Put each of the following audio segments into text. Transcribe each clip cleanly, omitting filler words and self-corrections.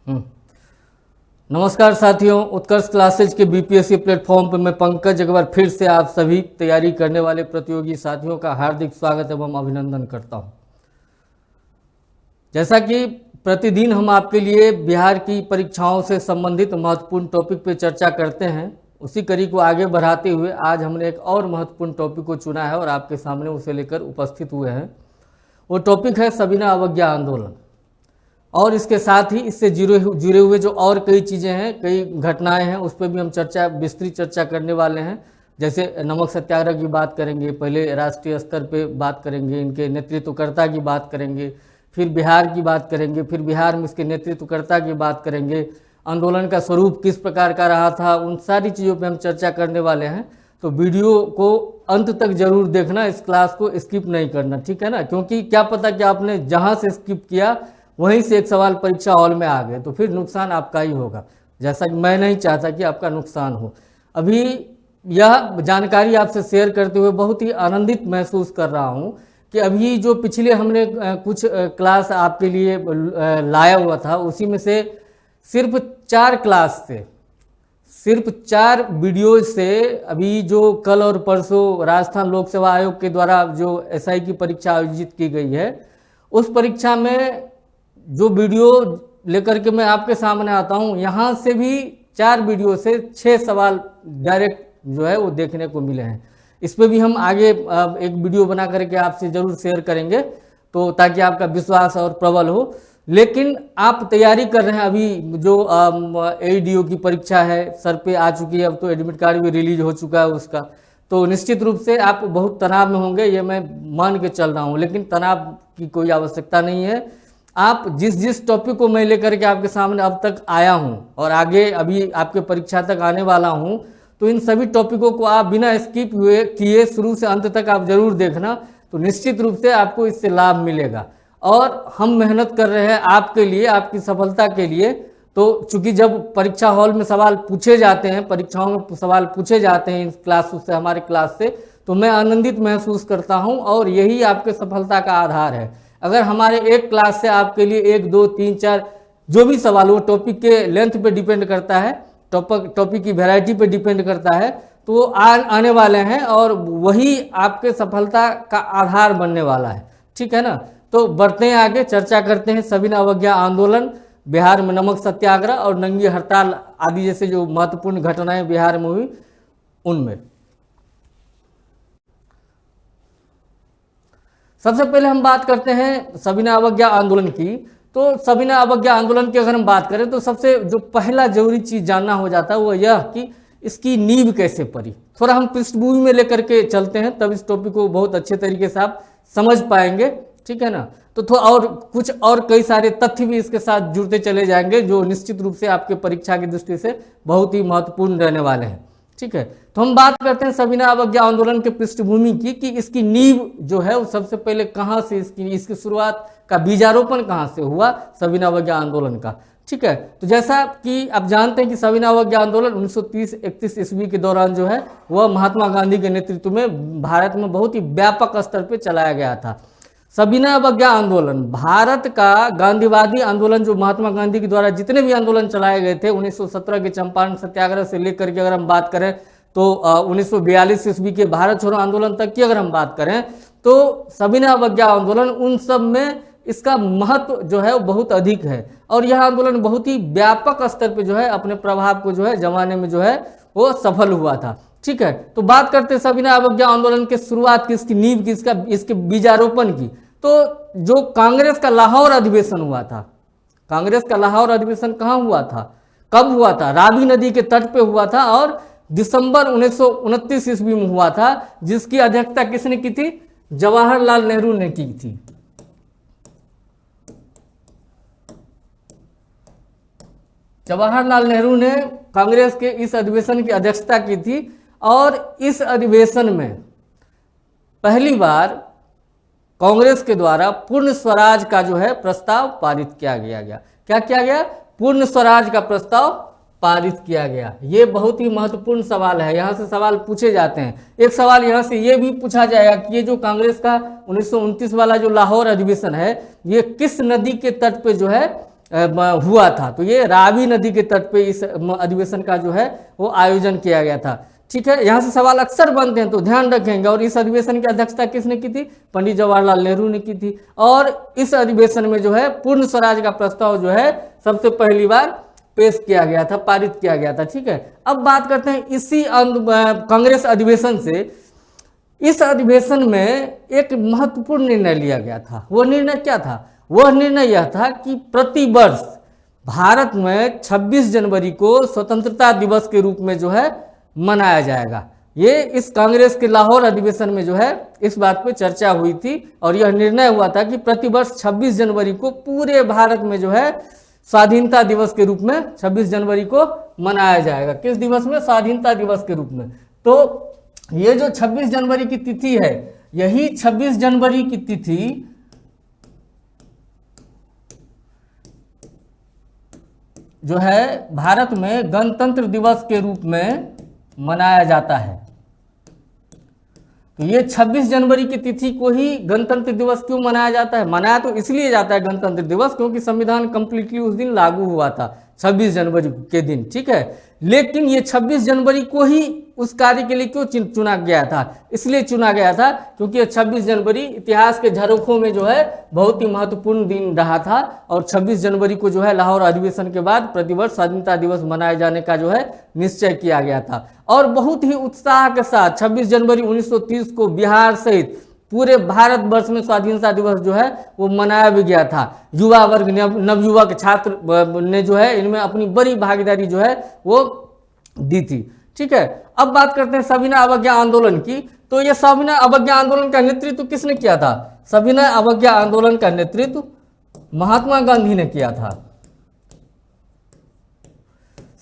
हम्म। नमस्कार साथियों, उत्कर्ष क्लासेज के बीपीएससी प्लेटफॉर्म पर मैं पंकज एक बार फिर से आप सभी तैयारी करने वाले प्रतियोगी साथियों का हार्दिक स्वागत एवं अभिनंदन करता हूं। जैसा कि प्रतिदिन हम आपके लिए बिहार की परीक्षाओं से संबंधित महत्वपूर्ण टॉपिक पर चर्चा करते हैं, उसी कड़ी को आगे बढ़ाते हुए आज हमने एक और महत्वपूर्ण टॉपिक को चुना है और आपके सामने उसे लेकर उपस्थित हुए हैं। वो टॉपिक है सविनय अवज्ञा आंदोलन। और इसके साथ ही इससे जुड़े हुए जो और कई चीज़ें हैं, कई घटनाएं हैं, उस पर भी हम विस्तृत चर्चा करने वाले हैं। जैसे नमक सत्याग्रह की बात करेंगे, पहले राष्ट्रीय स्तर पे बात करेंगे, इनके नेतृत्वकर्ता की बात करेंगे, फिर बिहार की बात करेंगे, फिर बिहार में इसके नेतृत्वकर्ता की बात करेंगे, आंदोलन का स्वरूप किस प्रकार का रहा था, उन सारी चीज़ों पर हम चर्चा करने वाले हैं। तो वीडियो को अंत तक जरूर देखना, इस क्लास को स्किप नहीं करना, ठीक है ना, क्योंकि क्या पता कि आपने जहाँ से स्किप किया वहीं से एक सवाल परीक्षा हॉल में आ गए तो फिर नुकसान आपका ही होगा, जैसा कि मैं नहीं चाहता कि आपका नुकसान हो। अभी यह जानकारी आपसे शेयर करते हुए बहुत ही आनंदित महसूस कर रहा हूं कि अभी जो पिछले हमने कुछ क्लास आपके लिए लाया हुआ था, उसी में से सिर्फ 4 क्लास से, सिर्फ 4 वीडियो से अभी जो कल और परसों राजस्थान लोक सेवा आयोग के द्वारा जो एसआई की परीक्षा आयोजित की गई है, उस परीक्षा में जो वीडियो लेकर के मैं आपके सामने आता हूं, यहां से भी 4 वीडियो से 6 सवाल डायरेक्ट जो है वो देखने को मिले हैं। इस पर भी हम आगे एक वीडियो बना करके आपसे जरूर शेयर करेंगे, तो ताकि आपका विश्वास और प्रबल हो। लेकिन आप तैयारी कर रहे हैं, अभी जो एडीओ की परीक्षा है सर पे आ चुकी है, अब तो एडमिट कार्ड भी रिलीज हो चुका है उसका, तो निश्चित रूप से आप बहुत तनाव में होंगे, ये मैं मान के चल रहा हूँ। लेकिन तनाव की कोई आवश्यकता नहीं है। आप जिस टॉपिक को मैं लेकर के आपके सामने अब तक आया हूं और आगे अभी आपके परीक्षा तक आने वाला हूं, तो इन सभी टॉपिकों को आप बिना स्किप किए शुरू से अंत तक आप जरूर देखना, तो निश्चित रूप से आपको इससे लाभ मिलेगा। और हम मेहनत कर रहे हैं आपके लिए, आपकी सफलता के लिए। तो चूंकि जब परीक्षा हॉल में सवाल पूछे जाते हैं, परीक्षाओं में सवाल पूछे जाते हैं इस क्लास से, हमारे क्लास से, तो मैं आनंदित महसूस करता हूँ और यही आपके सफलता का आधार है। अगर हमारे एक क्लास से आपके लिए 1, 2, 3, 4 जो भी सवाल, वो टॉपिक के लेंथ पे डिपेंड करता है, टॉपिक की वैरायटी पे डिपेंड करता है, तो वो आने वाले हैं और वही आपके सफलता का आधार बनने वाला है, ठीक है ना। तो बढ़ते हैं आगे, चर्चा करते हैं सविनय अवज्ञा आंदोलन, बिहार में नमक सत्याग्रह और नंगी हड़ताल आदि जैसे जो महत्वपूर्ण घटनाएं बिहार में हुई उनमें। सबसे पहले हम बात करते हैं सविनय अवज्ञा आंदोलन की। तो सविनय अवज्ञा आंदोलन की अगर हम बात करें तो सबसे जो पहला जरूरी चीज जानना हो जाता है वो यह कि इसकी नींव कैसे पड़ी। थोड़ा हम पृष्ठभूमि में लेकर के चलते हैं, तब इस टॉपिक को बहुत अच्छे तरीके से आप समझ पाएंगे, ठीक है ना। तो थोड़ा और कुछ और कई सारे तथ्य भी इसके साथ जुड़ते चले जाएंगे जो निश्चित रूप से आपके परीक्षा की दृष्टि से बहुत ही महत्वपूर्ण रहने वाले हैं, ठीक है। तो हम बात करते हैं सविनय अवज्ञा आंदोलन के पृष्ठभूमि की, कि इसकी नींव जो है वो सबसे पहले कहां से, इसकी शुरुआत का बीजारोपण कहां से हुआ सविनय अवज्ञा आंदोलन का, ठीक है। तो जैसा कि आप जानते हैं कि सविनय अवज्ञा आंदोलन 1930-31 ईस्वी के दौरान जो है वह महात्मा गांधी के नेतृत्व में भारत में बहुत ही व्यापक स्तर पर चलाया गया था। सविनय अवज्ञा आंदोलन भारत का गांधीवादी आंदोलन, जो महात्मा गांधी के द्वारा जितने भी आंदोलन चलाए गए थे 1917 के चंपारण सत्याग्रह से लेकर के अगर हम बात करें तो 1942 ईस्वी के भारत छोड़ो आंदोलन तक की अगर हम बात करें, तो सविनय अवज्ञा आंदोलन उन सब में इसका महत्व जो है वो बहुत अधिक है और यह आंदोलन बहुत ही व्यापक स्तर पे जो है अपने प्रभाव को जो है जमाने में जो है वो सफल हुआ था, ठीक है। तो बात करते हैं सविनय अवज्ञा आंदोलन की शुरुआत की, इसकी नींव की, इसके बीजारोपण की। तो जो कांग्रेस का लाहौर अधिवेशन हुआ था, कांग्रेस का लाहौर अधिवेशन कहाँ हुआ था, कब हुआ था? रावी नदी के तट पे हुआ था और दिसंबर 1929 ईस्वी में हुआ था, जिसकी अध्यक्षता किसने की थी? जवाहरलाल नेहरू ने की थी। जवाहरलाल नेहरू ने कांग्रेस के इस अधिवेशन की अध्यक्षता की थी और इस अधिवेशन में पहली बार कांग्रेस के द्वारा पूर्ण स्वराज का जो है प्रस्ताव पारित किया गया। क्या किया गया? पूर्ण स्वराज का प्रस्ताव पारित किया गया। ये बहुत ही महत्वपूर्ण सवाल है, यहाँ से सवाल पूछे जाते हैं। एक सवाल यहाँ से ये भी पूछा जाएगा कि ये जो कांग्रेस का 1929 वाला जो लाहौर अधिवेशन है, ये किस नदी के तट पे जो है हुआ था। तो ये रावी नदी के तट पे इस अधिवेशन का जो है वो आयोजन किया गया था। ठीक है, यहाँ से सवाल अक्सर बनते हैं तो ध्यान रखेंगे। और इस अधिवेशन की अध्यक्षता किसने की थी? पंडित जवाहरलाल नेहरू ने की थी। और इस अधिवेशन में जो है पूर्ण स्वराज का प्रस्ताव जो है सबसे पहली बार पेश किया गया था, पारित किया गया था। ठीक है, अब बात करते हैं इसी कांग्रेस अधिवेशन से। इस अधिवेशन में एक महत्वपूर्ण निर्णय लिया गया था। वो निर्णय क्या था? वह निर्णय यह था कि प्रतिवर्ष भारत में 26 जनवरी को स्वतंत्रता दिवस के रूप में जो है मनाया जाएगा। ये इस कांग्रेस के लाहौर अधिवेशन में जो है इस बात पे चर्चा हुई थी और यह निर्णय हुआ था कि प्रतिवर्ष 26 जनवरी को पूरे भारत में जो है स्वाधीनता दिवस के रूप में 26 जनवरी को मनाया जाएगा। किस दिवस में? स्वाधीनता दिवस के रूप में। तो ये जो 26 जनवरी की तिथि है, यही 26 जनवरी की तिथि जो है भारत में गणतंत्र दिवस के रूप में मनाया जाता है। तो ये 26 जनवरी की तिथि को ही गणतंत्र दिवस क्यों मनाया जाता है? मनाया तो इसलिए जाता है गणतंत्र दिवस क्योंकि संविधान कंप्लीटली उस दिन लागू हुआ था, 26 जनवरी के दिन। ठीक है, लेकिन ये 26 जनवरी को ही उस कार्य के लिए क्यों चुना गया था? इसलिए चुना गया था क्योंकि ये 26 जनवरी इतिहास के झरोखों में जो है बहुत ही महत्वपूर्ण दिन रहा था। और 26 जनवरी को जो है लाहौर अधिवेशन के बाद प्रतिवर्ष स्वाधीनता दिवस मनाए जाने का जो है निश्चय किया गया था। और बहुत ही उत्साह के साथ 26 जनवरी 1930 को बिहार सहित पूरे भारतवर्ष में स्वाधीनता दिवस जो है वो मनाया भी गया था। युवा वर्ग, नवयुवक छात्र ने जो है इनमें अपनी बड़ी भागीदारी जो है वो दी थी। ठीक है, अब बात करते हैं सविनय अवज्ञा आंदोलन की। तो ये सविनय अवज्ञा आंदोलन का नेतृत्व किसने किया था? सविनय अवज्ञा आंदोलन का नेतृत्व महात्मा गांधी ने किया था।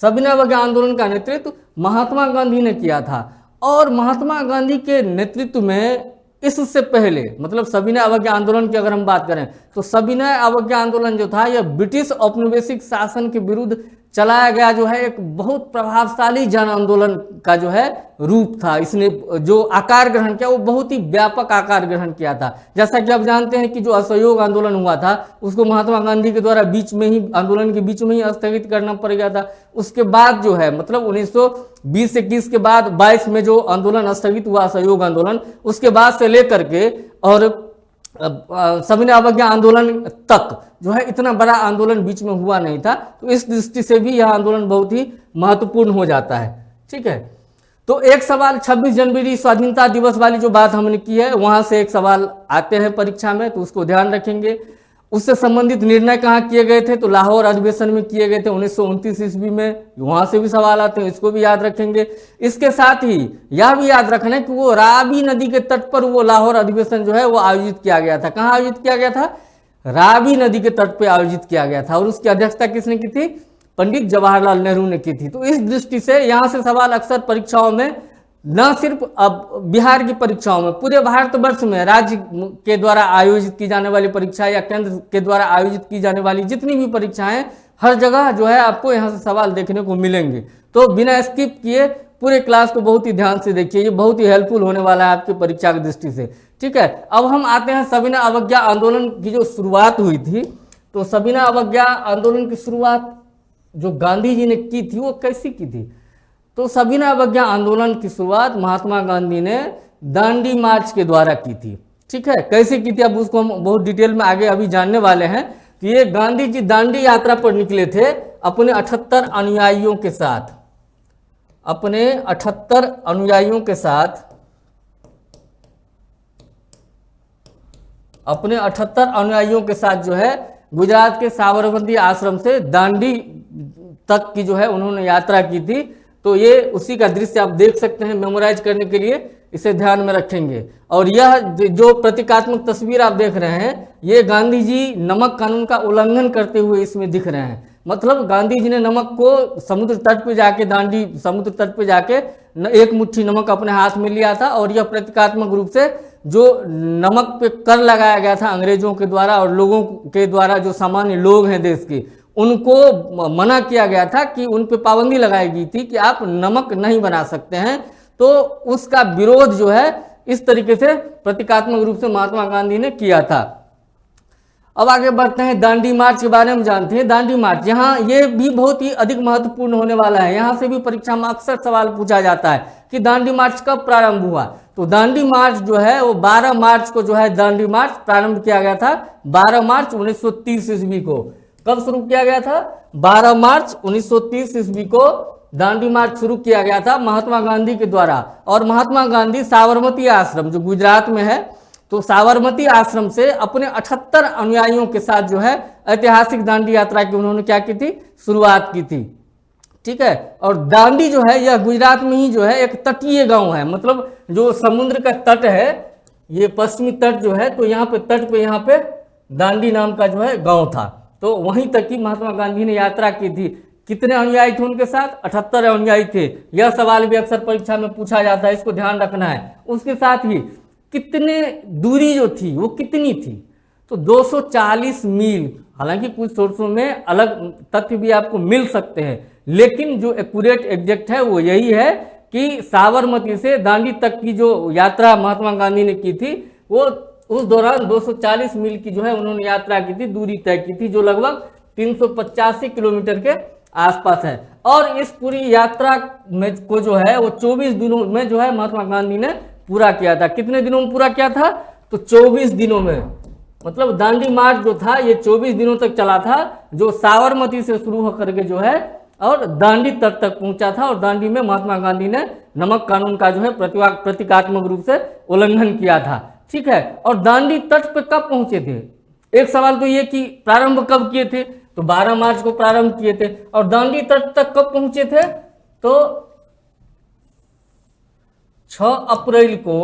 सविनय अवज्ञा आंदोलन का नेतृत्व महात्मा गांधी ने किया था। और महात्मा गांधी के नेतृत्व में इससे पहले, मतलब सविनय अवज्ञा आंदोलन की अगर हम बात करें तो सविनय अवज्ञा आंदोलन जो था यह ब्रिटिश औपनिवेशिक शासन के विरुद्ध चलाया गया जो है एक बहुत प्रभावशाली जन आंदोलन का जो है रूप था। इसने जो आकार ग्रहण किया वो बहुत ही व्यापक आकार ग्रहण किया था। जैसा कि आप जानते हैं कि जो असहयोग आंदोलन हुआ था उसको महात्मा गांधी के द्वारा बीच में ही, आंदोलन के बीच में ही स्थगित करना पड़ गया था। उसके बाद जो है मतलब 1920-21 के बाद 22 में जो आंदोलन स्थगित हुआ असहयोग आंदोलन, उसके बाद से लेकर के और सविनय अवज्ञा आंदोलन तक जो है इतना बड़ा आंदोलन बीच में हुआ नहीं था। तो इस दृष्टि से भी यह आंदोलन बहुत ही महत्वपूर्ण हो जाता है। ठीक है, तो एक सवाल 26 जनवरी स्वाधीनता दिवस वाली जो बात हमने की है वहां से एक सवाल आते हैं परीक्षा में, तो उसको ध्यान रखेंगे। उससे संबंधित निर्णय कहाँ किए गए थे? तो लाहौर अधिवेशन में किए गए थे 1929 ईस्वी में। वहां से भी सवाल आते हैं, इसको भी याद रखेंगे। इसके साथ ही यह भी याद रखना है कि वो रावी नदी के तट पर वो लाहौर अधिवेशन जो है वो आयोजित किया गया था। कहाँ आयोजित किया गया था? रावी नदी के तट पर आयोजित किया गया था। और उसकी अध्यक्षता किसने की थी? पंडित जवाहरलाल नेहरू ने की थी। तो इस दृष्टि से यहाँ से सवाल अक्सर परीक्षाओं में, न सिर्फ अब बिहार की परीक्षाओं में, पूरे भारतवर्ष में राज्य के द्वारा आयोजित की जाने वाली परीक्षा या केंद्र के द्वारा आयोजित की जाने वाली जितनी भी परीक्षाएं, हर जगह जो है आपको यहाँ से सवाल देखने को मिलेंगे। तो बिना स्किप किए पूरे क्लास को बहुत ही ध्यान से देखिए, ये बहुत ही हेल्पफुल होने वाला है आपकी परीक्षा की दृष्टि से। ठीक है, अब हम आते हैं सविनय अवज्ञा आंदोलन की जो शुरुआत हुई थी। तो सविनय अवज्ञा आंदोलन की शुरुआत जो गांधी जी ने की थी वो कैसी की थी? तो सविनय अवज्ञा आंदोलन की शुरुआत महात्मा गांधी ने दांडी मार्च के द्वारा की थी। ठीक है, कैसे की थी अब उसको हम बहुत डिटेल में आगे अभी जानने वाले हैं। कि ये गांधी जी दांडी यात्रा पर निकले थे अपने 78 अनुयायियों के साथ। अपने 78 अनुयायियों के साथ, अपने 78 अनुयायियों के साथ जो है गुजरात के साबरमती आश्रम से दांडी तक की जो है उन्होंने यात्रा की थी। तो ये उसी का दृश्य आप देख सकते हैं, मेमोराइज करने के लिए इसे ध्यान में रखेंगे। और यह जो प्रतीकात्मक तस्वीर आप देख रहे हैं ये गांधी जी नमक कानून का उल्लंघन करते हुए इसमें दिख रहे हैं। मतलब गांधी जी ने नमक को समुद्र तट पे जाके, दांडी समुद्र तट पे जाके एक मुट्ठी नमक अपने हाथ में लिया था। और यह प्रतीकात्मक रूप से जो नमक पे कर लगाया गया था अंग्रेजों के द्वारा और लोगों के द्वारा, जो सामान्य लोग हैं देश के, उनको मना किया गया था कि उन पे पाबंदी लगाई गई थी कि आप नमक नहीं बना सकते हैं। तो उसका विरोध जो है इस तरीके से प्रतीकात्मक रूप से महात्मा गांधी ने किया था। अब आगे बढ़ते हैं, दांडी मार्च के बारे में जानते हैं। दांडी मार्च, यहाँ ये भी बहुत ही अधिक महत्वपूर्ण होने वाला है। यहाँ से भी परीक्षा में अक्सर सवाल पूछा जाता है कि दांडी मार्च कब प्रारंभ हुआ। तो दांडी मार्च जो है वो 12 मार्च को जो है दांडी मार्च प्रारंभ किया गया था। 12 मार्च 1930 ईस्वी को कब शुरू किया गया था? 12 मार्च 1930 ईस्वी को दांडी मार्च शुरू किया गया था महात्मा गांधी के द्वारा। और महात्मा गांधी साबरमती आश्रम जो गुजरात में है, तो साबरमती आश्रम से अपने 78 अनुयायियों के साथ जो है ऐतिहासिक दांडी यात्रा की उन्होंने क्या की थी? शुरुआत की थी। ठीक है। और दांडी जो है यह गुजरात में ही जो है एक तटीय गांव है, मतलब जो समुद्र का तट है, ये पश्चिमी तट जो है, तो यहाँ पे तट पे यहाँ पे दांडी नाम का जो है गांव था। तो वहीं तक की महात्मा गांधी ने यात्रा की थी। कितने अनुयायी थे उनके साथ? 78 अनुयायी थे। यह सवाल भी अक्सर परीक्षा में पूछा जाता है, इसको ध्यान रखना है। उसके साथ ही कितने दूरी जो थी वो कितनी थी? तो 240 मील। हालांकि कुछ सोर्सों में अलग तथ्य भी आपको मिल सकते हैं, लेकिन जो एक्यूरेट एग्जैक्ट है वो यही है कि साबरमती से दांडी तक की जो यात्रा महात्मा गांधी ने की थी, वो उस दौरान 240 मील की जो है उन्होंने यात्रा की थी, दूरी तय की थी, जो लगभग 385 किलोमीटर के आसपास है। और इस पूरी यात्रा में को जो है वो 24 दिनों में जो है महात्मा गांधी ने पूरा किया था। कितने दिनों में पूरा किया था? तो 24 दिनों में। मतलब दांडी मार्च जो था ये 24 दिनों तक चला था, जो साबरमती से शुरू होकर के जो है और दांडी तट तक पहुंचा था। और दांडी में महात्मा गांधी ने नमक कानून का जो है प्रतीकात्मक रूप से उल्लंघन किया था। ठीक है। और दांडी तट पे कब पहुंचे थे? एक सवाल तो ये कि प्रारंभ कब किए थे? तो 12 मार्च को प्रारंभ किए थे। और दांडी तट तक कब पहुंचे थे? तो 6 अप्रैल को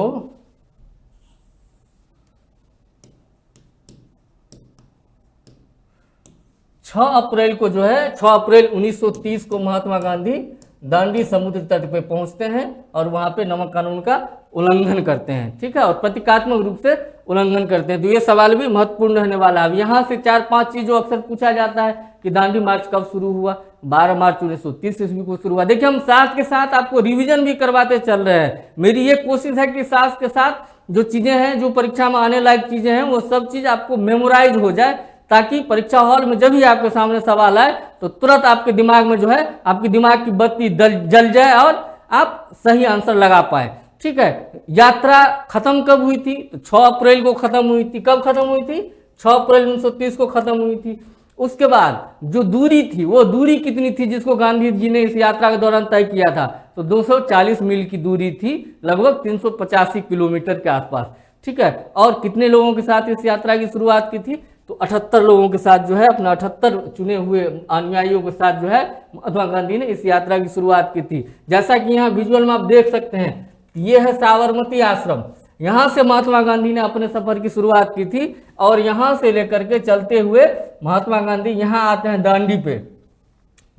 6 अप्रैल को जो है 6 अप्रैल 1930 को महात्मा गांधी दांडी समुद्र तट पे पहुंचते हैं और वहां पे नमक कानून का उल्लंघन करते हैं। ठीक है। और प्रतीकात्मक रूप से उल्लंघन करते हैं। तो ये सवाल भी महत्वपूर्ण रहने वाला है। यहाँ से 4-5 चीजों अक्सर पूछा जाता है कि दांडी मार्च कब शुरू हुआ? 12 मार्च 1930 ईस्वी को शुरू हुआ। देखिए, हम साथ के साथ आपको रिवीजन भी करवाते चल रहे हैं। मेरी ये कोशिश है कि साथ के साथ जो चीजें हैं, जो परीक्षा में आने लायक चीजें हैं, वो सब चीज आपको मेमोराइज हो जाए, ताकि परीक्षा हॉल में जब भी आपके सामने सवाल आए तो तुरंत आपके दिमाग में जो है आपकी दिमाग की बत्ती जल जाए और आप सही आंसर लगा पाए। ठीक है। यात्रा खत्म कब हुई थी? तो 6 अप्रैल को खत्म हुई थी। कब खत्म हुई थी? 6 अप्रैल 1930 को खत्म हुई थी। उसके बाद जो दूरी थी, वो दूरी कितनी थी जिसको गांधी जी ने इस यात्रा के दौरान तय किया था? तो 240 मील की दूरी थी, लगभग 385 किलोमीटर के आसपास। ठीक है। और कितने लोगों के साथ इस यात्रा की शुरुआत की थी? तो 78 लोगों के साथ जो है, अपना 78 चुने हुए अनुयायियों के साथ जो है महात्मा गांधी ने इस यात्रा की शुरुआत की थी। जैसा कि यहाँ विजुअल में आप देख सकते हैं, ये है साबरमती आश्रम। यहाँ से महात्मा गांधी ने अपने सफर की शुरुआत की थी और यहाँ से लेकर के चलते हुए महात्मा गांधी यहाँ आते हैं दांडी पे।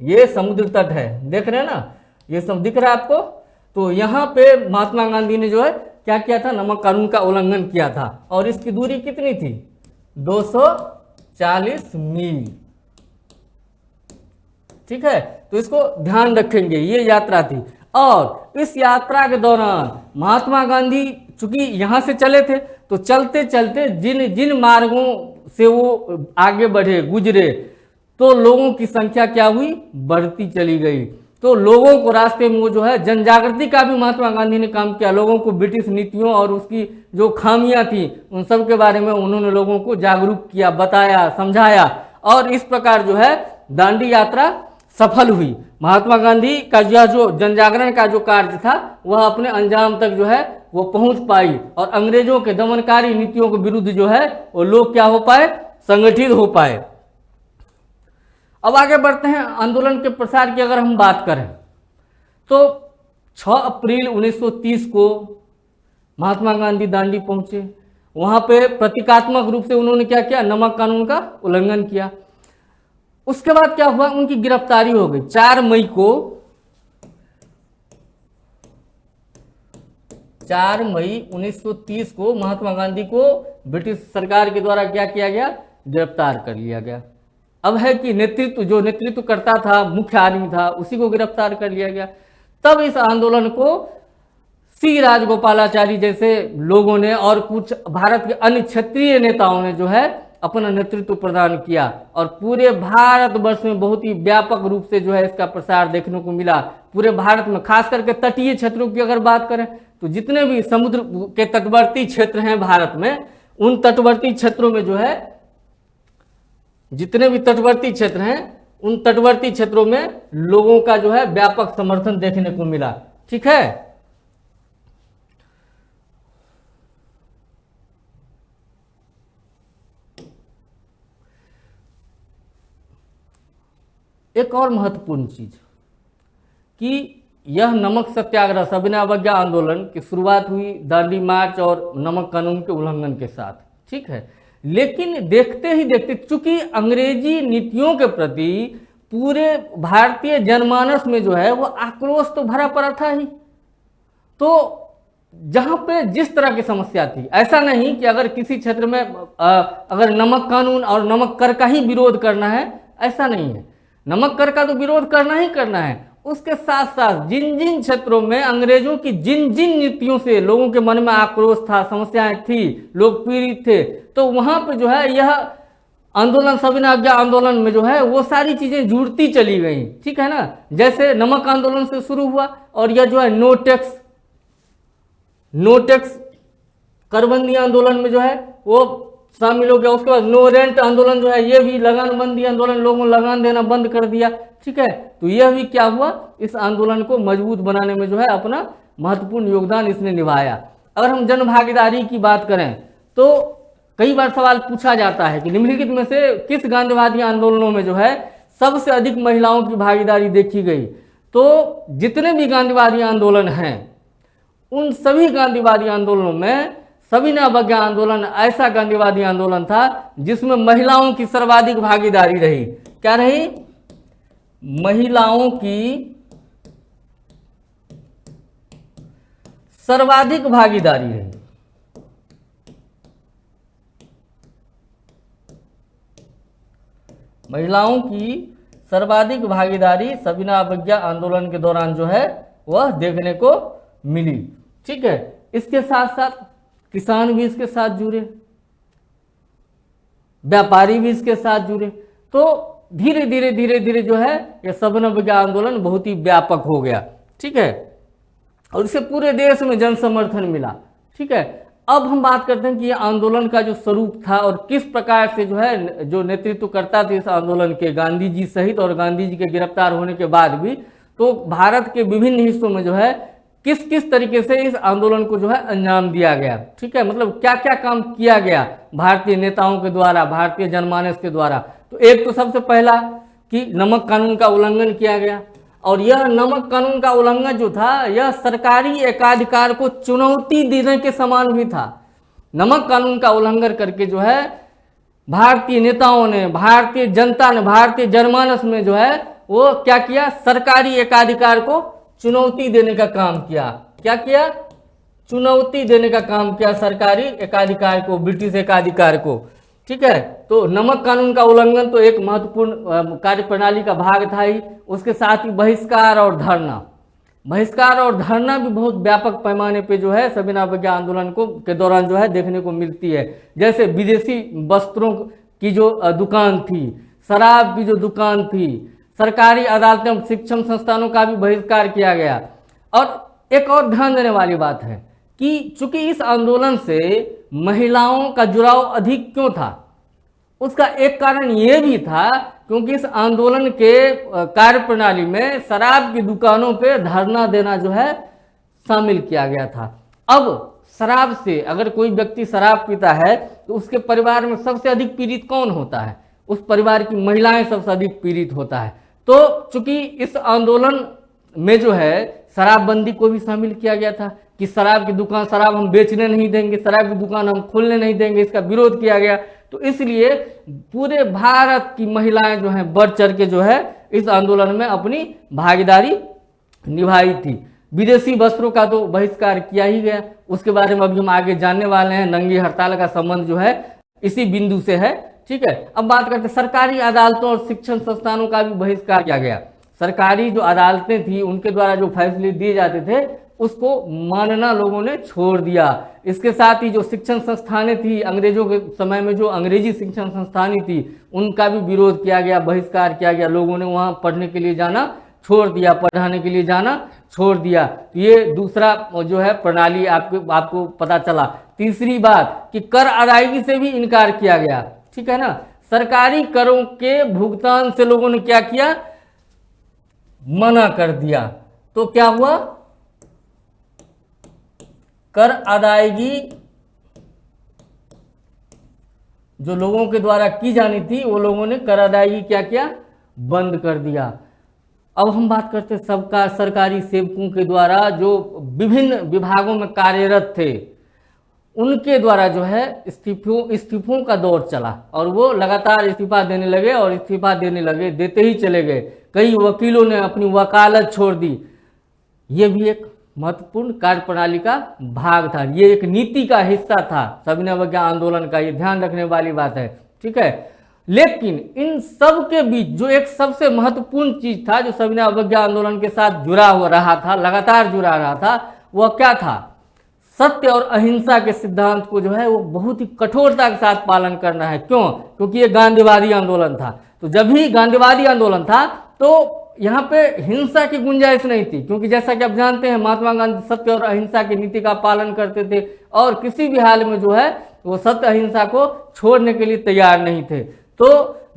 ये समुद्र तट है, देख रहे हैं ना, ये सब दिख रहा है आपको। तो यहाँ पे महात्मा गांधी ने जो है क्या किया था? नमक कानून का उल्लंघन किया था। और इसकी दूरी कितनी थी? 240 मील। ठीक है। तो इसको ध्यान रखेंगे, ये यात्रा थी। और इस यात्रा के दौरान महात्मा गांधी चूंकि यहां से चले थे, तो चलते चलते जिन जिन मार्गों से वो आगे बढ़े, गुजरे, तो लोगों की संख्या क्या हुई? बढ़ती चली गई। तो लोगों को रास्ते में वो जो है जन जागृति का भी महात्मा गांधी ने काम किया। लोगों को ब्रिटिश नीतियों और उसकी जो खामियां थी उन सब के बारे में उन्होंने लोगों को जागरूक किया, बताया, समझाया। और इस प्रकार जो है दांडी यात्रा सफल हुई। महात्मा गांधी का यह जो जन जागरण का जो कार्य था वह अपने अंजाम तक जो है वो पहुंच पाई और अंग्रेजों के दमनकारी नीतियों के विरुद्ध जो है वो लोग क्या हो पाए? संगठित हो पाए। अब आगे बढ़ते हैं। आंदोलन के प्रसार की अगर हम बात करें तो 6 अप्रैल 1930 को महात्मा गांधी दांडी पहुंचे। वहां पे प्रतीकात्मक रूप से उन्होंने क्या किया? नमक कानून का उल्लंघन किया। उसके बाद क्या हुआ? उनकी गिरफ्तारी हो गई। 4 मई 1930 को महात्मा गांधी को ब्रिटिश सरकार के द्वारा क्या किया गया? गिरफ्तार कर लिया गया। अब है कि जो नेतृत्व करता था, मुख्य आदमी था, उसी को गिरफ्तार कर लिया गया। तब इस आंदोलन को सी राजगोपालाचारी जैसे लोगों ने और कुछ भारत के अन्य क्षेत्रीय नेताओं ने जो है अपना नेतृत्व प्रदान किया और पूरे भारतवर्ष में बहुत ही व्यापक रूप से जो है इसका प्रसार देखने को मिला। पूरे भारत में खास करके तटीय क्षेत्रों की अगर बात करें तो जितने भी समुद्र के तटवर्ती क्षेत्र हैं भारत में, उन तटवर्ती क्षेत्रों में जो है, जितने भी तटवर्ती क्षेत्र हैं उन तटवर्ती क्षेत्रों में लोगों का जो है व्यापक समर्थन देखने को मिला। ठीक है, एक और महत्वपूर्ण चीज कि यह नमक सत्याग्रह सविनय अवज्ञा आंदोलन की शुरुआत हुई दांडी मार्च और नमक कानून के उल्लंघन के साथ। ठीक है, लेकिन देखते ही देखते चूंकि अंग्रेजी नीतियों के प्रति पूरे भारतीय जनमानस में जो है वो आक्रोश तो भरा पड़ा था ही, तो जहां पे जिस तरह की समस्या थी, ऐसा नहीं कि अगर किसी क्षेत्र में अगर नमक कानून और नमक कर का ही विरोध करना है, ऐसा नहीं है। नमक कर का तो विरोध करना ही करना है, उसके साथ साथ जिन जिन क्षेत्रों में अंग्रेजों की जिन जिन नीतियों से लोगों के मन में आक्रोश था, समस्याएं थी, लोग पीड़ित थे, तो वहां पे जो है यह आंदोलन सविनय अवज्ञा आंदोलन में जो है वो सारी चीजें जुड़ती चली गई। ठीक है ना, जैसे नमक आंदोलन से शुरू हुआ और यह जो है नो टैक्स करबंदी आंदोलन में जो है वो शामिल हो गया। उसके बाद नो रेंट आंदोलन जो है ये भी लगानबंदी आंदोलन, लोगों को लगान देना बंद कर दिया। ठीक है, तो यह भी क्या हुआ, इस आंदोलन को मजबूत बनाने में जो है अपना महत्वपूर्ण योगदान इसने निभाया। अगर हम जन भागीदारी की बात करें तो कई बार सवाल पूछा जाता है कि निम्नलिखित में से किस गांधीवादी आंदोलनों में जो है सबसे अधिक महिलाओं की भागीदारी देखी गई। तो जितने भी गांधीवादी आंदोलन हैं उन सभी गांधीवादी आंदोलनों में सविनय अवज्ञा आंदोलन ऐसा गांधीवादी आंदोलन था जिसमें महिलाओं की सर्वाधिक भागीदारी रही। क्या रही? महिलाओं की सर्वाधिक भागीदारी रही। महिलाओं की सर्वाधिक भागीदारी सविनय अवज्ञा आंदोलन के दौरान जो है वह देखने को मिली। ठीक है, इसके साथ साथ किसान भी इसके साथ जुड़े, व्यापारी भी इसके साथ जुड़े, तो धीरे धीरे जो है यह सविनय अवज्ञा आंदोलन बहुत ही व्यापक हो गया। ठीक है, और इसे पूरे देश में जन समर्थन मिला। ठीक है, अब हम बात करते हैं कि यह आंदोलन का जो स्वरूप था और किस प्रकार से जो है जो नेतृत्व करता था इस आंदोलन के, गांधी जी सहित और गांधी जी के गिरफ्तार होने के बाद भी, तो भारत के विभिन्न हिस्सों में जो है किस किस तरीके से इस आंदोलन को जो है अंजाम दिया गया। ठीक है, मतलब क्या क्या काम किया गया भारतीय नेताओं के द्वारा, भारतीय जनमानस के द्वारा। तो एक तो सबसे पहला कि नमक कानून का उल्लंघन किया गया, और यह नमक कानून का उल्लंघन जो था यह सरकारी एकाधिकार को चुनौती देने के समान भी था। नमक कानून का उल्लंघन करके जो है भारतीय नेताओं ने, भारतीय जनता ने, भारतीय जनमानस में जो है वो क्या किया, सरकारी एकाधिकार को चुनौती देने का काम किया। क्या किया? चुनौती देने का काम किया सरकारी एकाधिकार को, ब्रिटिश एकाधिकार को। ठीक है, तो नमक कानून का उल्लंघन तो एक महत्वपूर्ण कार्यप्रणाली का भाग था ही। उसके साथ ही बहिष्कार और धरना, बहिष्कार और धरना भी बहुत व्यापक पैमाने पे जो है सविनय अवज्ञा आंदोलन को के दौरान जो है देखने को मिलती है। जैसे विदेशी वस्त्रों की जो दुकान थी, शराब की जो दुकान थी, सरकारी अदालतें, शिक्षण संस्थानों का भी बहिष्कार किया गया। और एक और ध्यान देने वाली बात है कि चूंकि इस आंदोलन से महिलाओं का जुड़ाव अधिक क्यों था, उसका एक कारण यह भी था क्योंकि इस आंदोलन के कार्यप्रणाली में शराब की दुकानों पे धरना देना जो है शामिल किया गया था। अब शराब से अगर कोई व्यक्ति शराब पीता है तो उसके परिवार में सबसे अधिक पीड़ित कौन होता है? उस परिवार की महिलाएं सबसे अधिक पीड़ित होता है। तो चूंकि इस आंदोलन में जो है शराबबंदी को भी शामिल किया गया था कि शराब की दुकान, शराब हम बेचने नहीं देंगे, शराब की दुकान हम खोलने नहीं देंगे, इसका विरोध किया गया। तो इसलिए पूरे भारत की महिलाएं जो हैं बढ़ चढ़ के जो है इस आंदोलन में अपनी भागीदारी निभाई थी। विदेशी वस्त्रों का तो बहिष्कार किया ही गया, उसके बारे में अभी हम आगे जानने वाले हैं। नंगी हड़ताल का संबंध जो है इसी बिंदु से है। ठीक है, अब बात करते हैं सरकारी अदालतों और शिक्षण संस्थानों का भी बहिष्कार किया गया। सरकारी जो अदालतें थी उनके द्वारा जो फैसले दिए जाते थे उसको मानना लोगों ने छोड़ दिया। इसके साथ ही जो शिक्षण संस्थानें थी, अंग्रेजों के समय में जो अंग्रेजी शिक्षण संस्थानें थी, उनका भी विरोध किया गया, बहिष्कार किया गया। लोगों ने वहाँ पढ़ने के लिए जाना छोड़ दिया, पढ़ाने के लिए जाना छोड़ दिया। तो ये दूसरा जो है प्रणाली आपको पता चला। तीसरी बात कि कर अदायगी से भी इनकार किया गया, ठीक है ना। सरकारी करों के भुगतान से लोगों ने क्या किया, मना कर दिया। तो क्या हुआ, कर अदायगी जो लोगों के द्वारा की जानी थी, वो लोगों ने कर अदायगी क्या किया, बंद कर दिया। अब हम बात करते हैं सबका सरकारी सेवकों के द्वारा जो विभिन्न विभागों में कार्यरत थे, उनके द्वारा जो है इस्तीफों का दौर चला और वो लगातार इस्तीफा देने लगे और इस्तीफा देने लगे, देते ही चले गए। कई वकीलों ने अपनी वकालत छोड़ दी। ये भी एक महत्वपूर्ण कार्यप्रणाली का भाग था, ये एक नीति का हिस्सा था सविनय अवज्ञा आंदोलन का। ये ध्यान रखने वाली बात है, ठीक है। लेकिन इन सब के बीच जो एक सबसे महत्वपूर्ण चीज था, जो सविनय अवज्ञा आंदोलन के साथ जुड़ा हो रहा था, लगातार जुड़ा रहा था, वह क्या था, सत्य और अहिंसा के सिद्धांत को जो है वो बहुत ही कठोरता के साथ पालन करना है। क्यों, क्योंकि ये गांधीवादी आंदोलन था। तो जब भी गांधीवादी आंदोलन था तो यहाँ पे हिंसा की गुंजाइश नहीं थी, क्योंकि जैसा कि आप जानते हैं महात्मा गांधी सत्य और अहिंसा की नीति का पालन करते थे और किसी भी हाल में जो है वो सत्य अहिंसा को छोड़ने के लिए तैयार नहीं थे। तो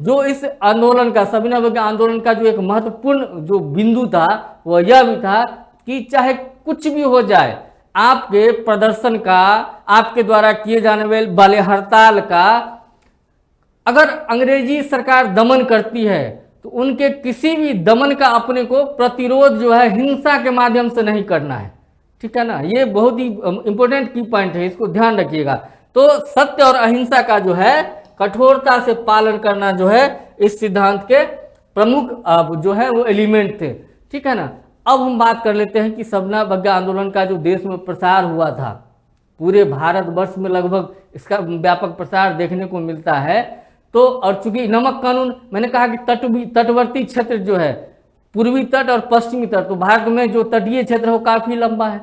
जो इस आंदोलन का, सविनय अवज्ञा आंदोलन का जो एक महत्वपूर्ण जो बिंदु था वह यह भी था कि चाहे कुछ भी हो जाए, आपके प्रदर्शन का, आपके द्वारा किए जाने वाले हड़ताल का अगर अंग्रेजी सरकार दमन करती है तो उनके किसी भी दमन का अपने को प्रतिरोध जो है हिंसा के माध्यम से नहीं करना है, ठीक है ना। ये बहुत ही इंपॉर्टेंट की पॉइंट है, इसको ध्यान रखिएगा। तो सत्य और अहिंसा का जो है कठोरता से पालन करना जो है इस सिद्धांत के प्रमुख जो है वो एलिमेंट थे, ठीक है ना। अब हम बात कर लेते हैं कि सविनय अवज्ञा आंदोलन का जो देश में प्रसार हुआ था, पूरे भारतवर्ष में लगभग इसका व्यापक प्रसार देखने को मिलता है। तो और चूंकि नमक कानून, मैंने कहा कि तटवर्ती क्षेत्र जो है, पूर्वी तट और पश्चिमी तट, तो भारत में जो तटीय क्षेत्र है वो काफी लंबा है,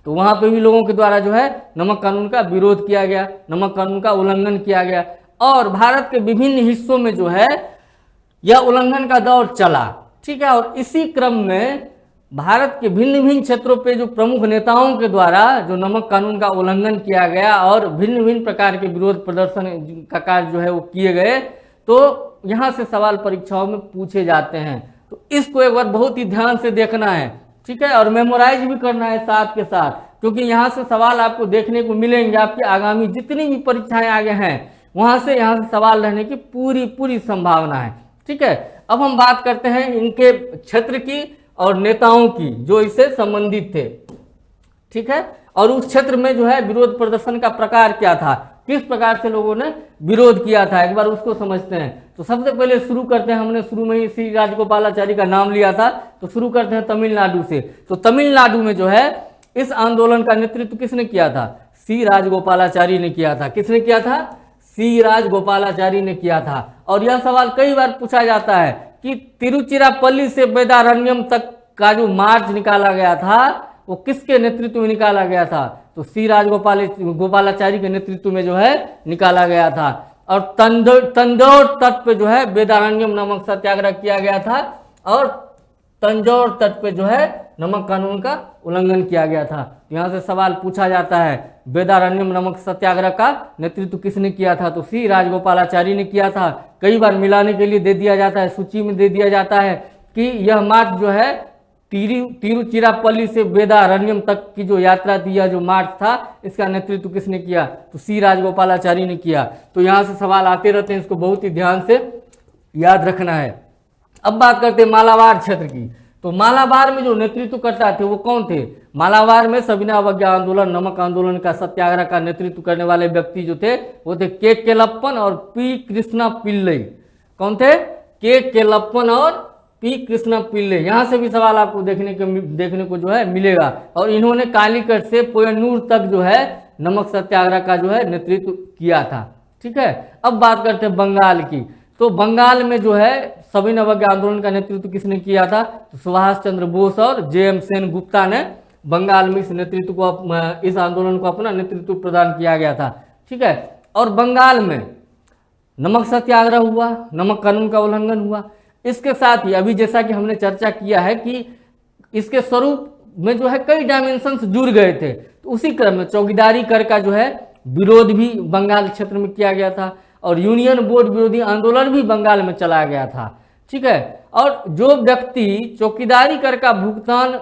तो वहां पे भी लोगों के द्वारा जो है नमक कानून का विरोध किया गया, नमक कानून का उल्लंघन किया गया और भारत के विभिन्न हिस्सों में जो है यह उल्लंघन का दौर चला, ठीक है। और इसी क्रम में भारत के भिन्न भिन्न क्षेत्रों पे जो प्रमुख नेताओं के द्वारा जो नमक कानून का उल्लंघन किया गया और भिन्न भिन्न प्रकार के विरोध प्रदर्शन का कार्य जो है वो किए गए, तो यहाँ से सवाल परीक्षाओं में पूछे जाते हैं। तो इसको एक बार बहुत ही ध्यान से देखना है, ठीक है, और मेमोराइज भी करना है साथ के साथ, क्योंकि यहाँ से सवाल आपको देखने को मिलेंगे। आपकी आगामी जितनी भी परीक्षाएं आगे हैं वहां से यहाँ से सवाल रहने की पूरी संभावना है, ठीक है। अब हम बात करते हैं इनके क्षेत्र की और नेताओं की जो इससे संबंधित थे, ठीक है। और उस क्षेत्र में जो है विरोध प्रदर्शन का प्रकार क्या था, किस प्रकार से लोगों ने विरोध किया था, एक बार उसको समझते हैं। तो सबसे पहले शुरू करते हैं, हमने शुरू में ही श्री राजगोपालाचारी का नाम लिया था, तो शुरू करते हैं तमिलनाडु से। तो तमिलनाडु में जो है इस आंदोलन का नेतृत्व किसने किया था, श्री राजगोपालाचारी ने किया था। किसने किया था, श्री राजगोपालाचारी ने किया था। और यह सवाल कई बार पूछा जाता है कि तिरुचिरापल्ली से वेदारण्यम तक का जो मार्च निकाला गया था वो किसके नेतृत्व में निकाला गया था, तो श्री राजगोपालाचारी के नेतृत्व में जो है निकाला गया था। और तंजौर तट पे जो है वेदारण्यम नामक सत्याग्रह किया गया था और तंजौर तट पे जो है नमक कानून का उल्लंघन किया गया था। यहाँ से सवाल पूछा जाता है वेदारण्यम नमक सत्याग्रह का नेतृत्व किसने किया था, तो श्री राजगोपालाचारी ने किया था। कई बार मिलाने के लिए दे दिया जाता है, सूची में दे दिया जाता है कि यह मार्च जो है तिरुचिरापल्ली से वेदारण्यम तक की जो यात्रा थी, यह जो मार्च था, इसका नेतृत्व किसने किया, तो श्री राजगोपालाचारी ने किया। तो यहाँ से सवाल आते रहते हैं, इसको बहुत ही ध्यान से याद रखना है। अब बात करते हैं मालाबार क्षेत्र की। तो मालाबार में जो नेतृत्व करता थे वो कौन थे, मालाबार में सविनय अवज्ञा आंदोलन, नमक आंदोलन का सत्याग्रह का नेतृत्व करने वाले व्यक्ति जो थे वो थे के केलप्पन और पी कृष्णा पिल्लई। कौन थे, के केलप्पन और पी कृष्णा पिल्लई। यहाँ से भी सवाल आपको देखने को जो है मिलेगा। और इन्होंने कालीकट से पोयनूर तक जो है नमक सत्याग्रह का जो है नेतृत्व किया था, ठीक है। अब बात करते हैं बंगाल की। तो बंगाल में जो है सविनय अवज्ञा आंदोलन का नेतृत्व किसने किया था, तो सुभाष चंद्र बोस और जे एम सेन गुप्ता ने बंगाल में इस आंदोलन को अपना नेतृत्व प्रदान किया गया था। ठीक है, और बंगाल में नमक सत्याग्रह हुआ, नमक कानून का उल्लंघन हुआ। इसके साथ ही अभी जैसा कि हमने चर्चा किया है कि इसके स्वरूप में जो है कई डायमेंशंस जुड़ गए थे, तो उसी क्रम में चौकीदारी कर का जो है विरोध भी बंगाल क्षेत्र में किया गया था और यूनियन बोर्ड विरोधी आंदोलन भी बंगाल में चलाया गया था। ठीक है, और जो व्यक्ति चौकीदारी कर का भुगतान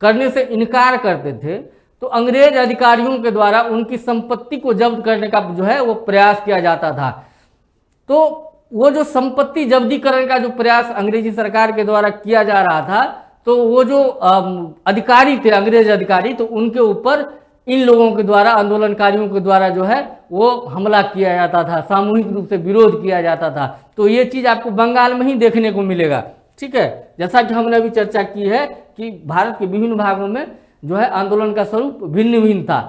करने से इनकार करते थे तो अंग्रेज अधिकारियों के द्वारा उनकी संपत्ति को जब्त करने का जो है वो प्रयास किया जाता था। तो वो जो संपत्ति जब्तीकरण का जो प्रयास अंग्रेजी सरकार के द्वारा किया जा रहा था, तो वो जो अधिकारी थे, अंग्रेज अधिकारी, तो उनके ऊपर इन लोगों के द्वारा, आंदोलनकारियों के द्वारा जो है वो हमला किया जाता था, सामूहिक रूप से विरोध किया जाता था। तो ये चीज आपको बंगाल में ही देखने को मिलेगा। ठीक है, जैसा कि हमने अभी चर्चा की है कि भारत के विभिन्न भागों में जो है आंदोलन का स्वरूप भिन्न भिन्न था।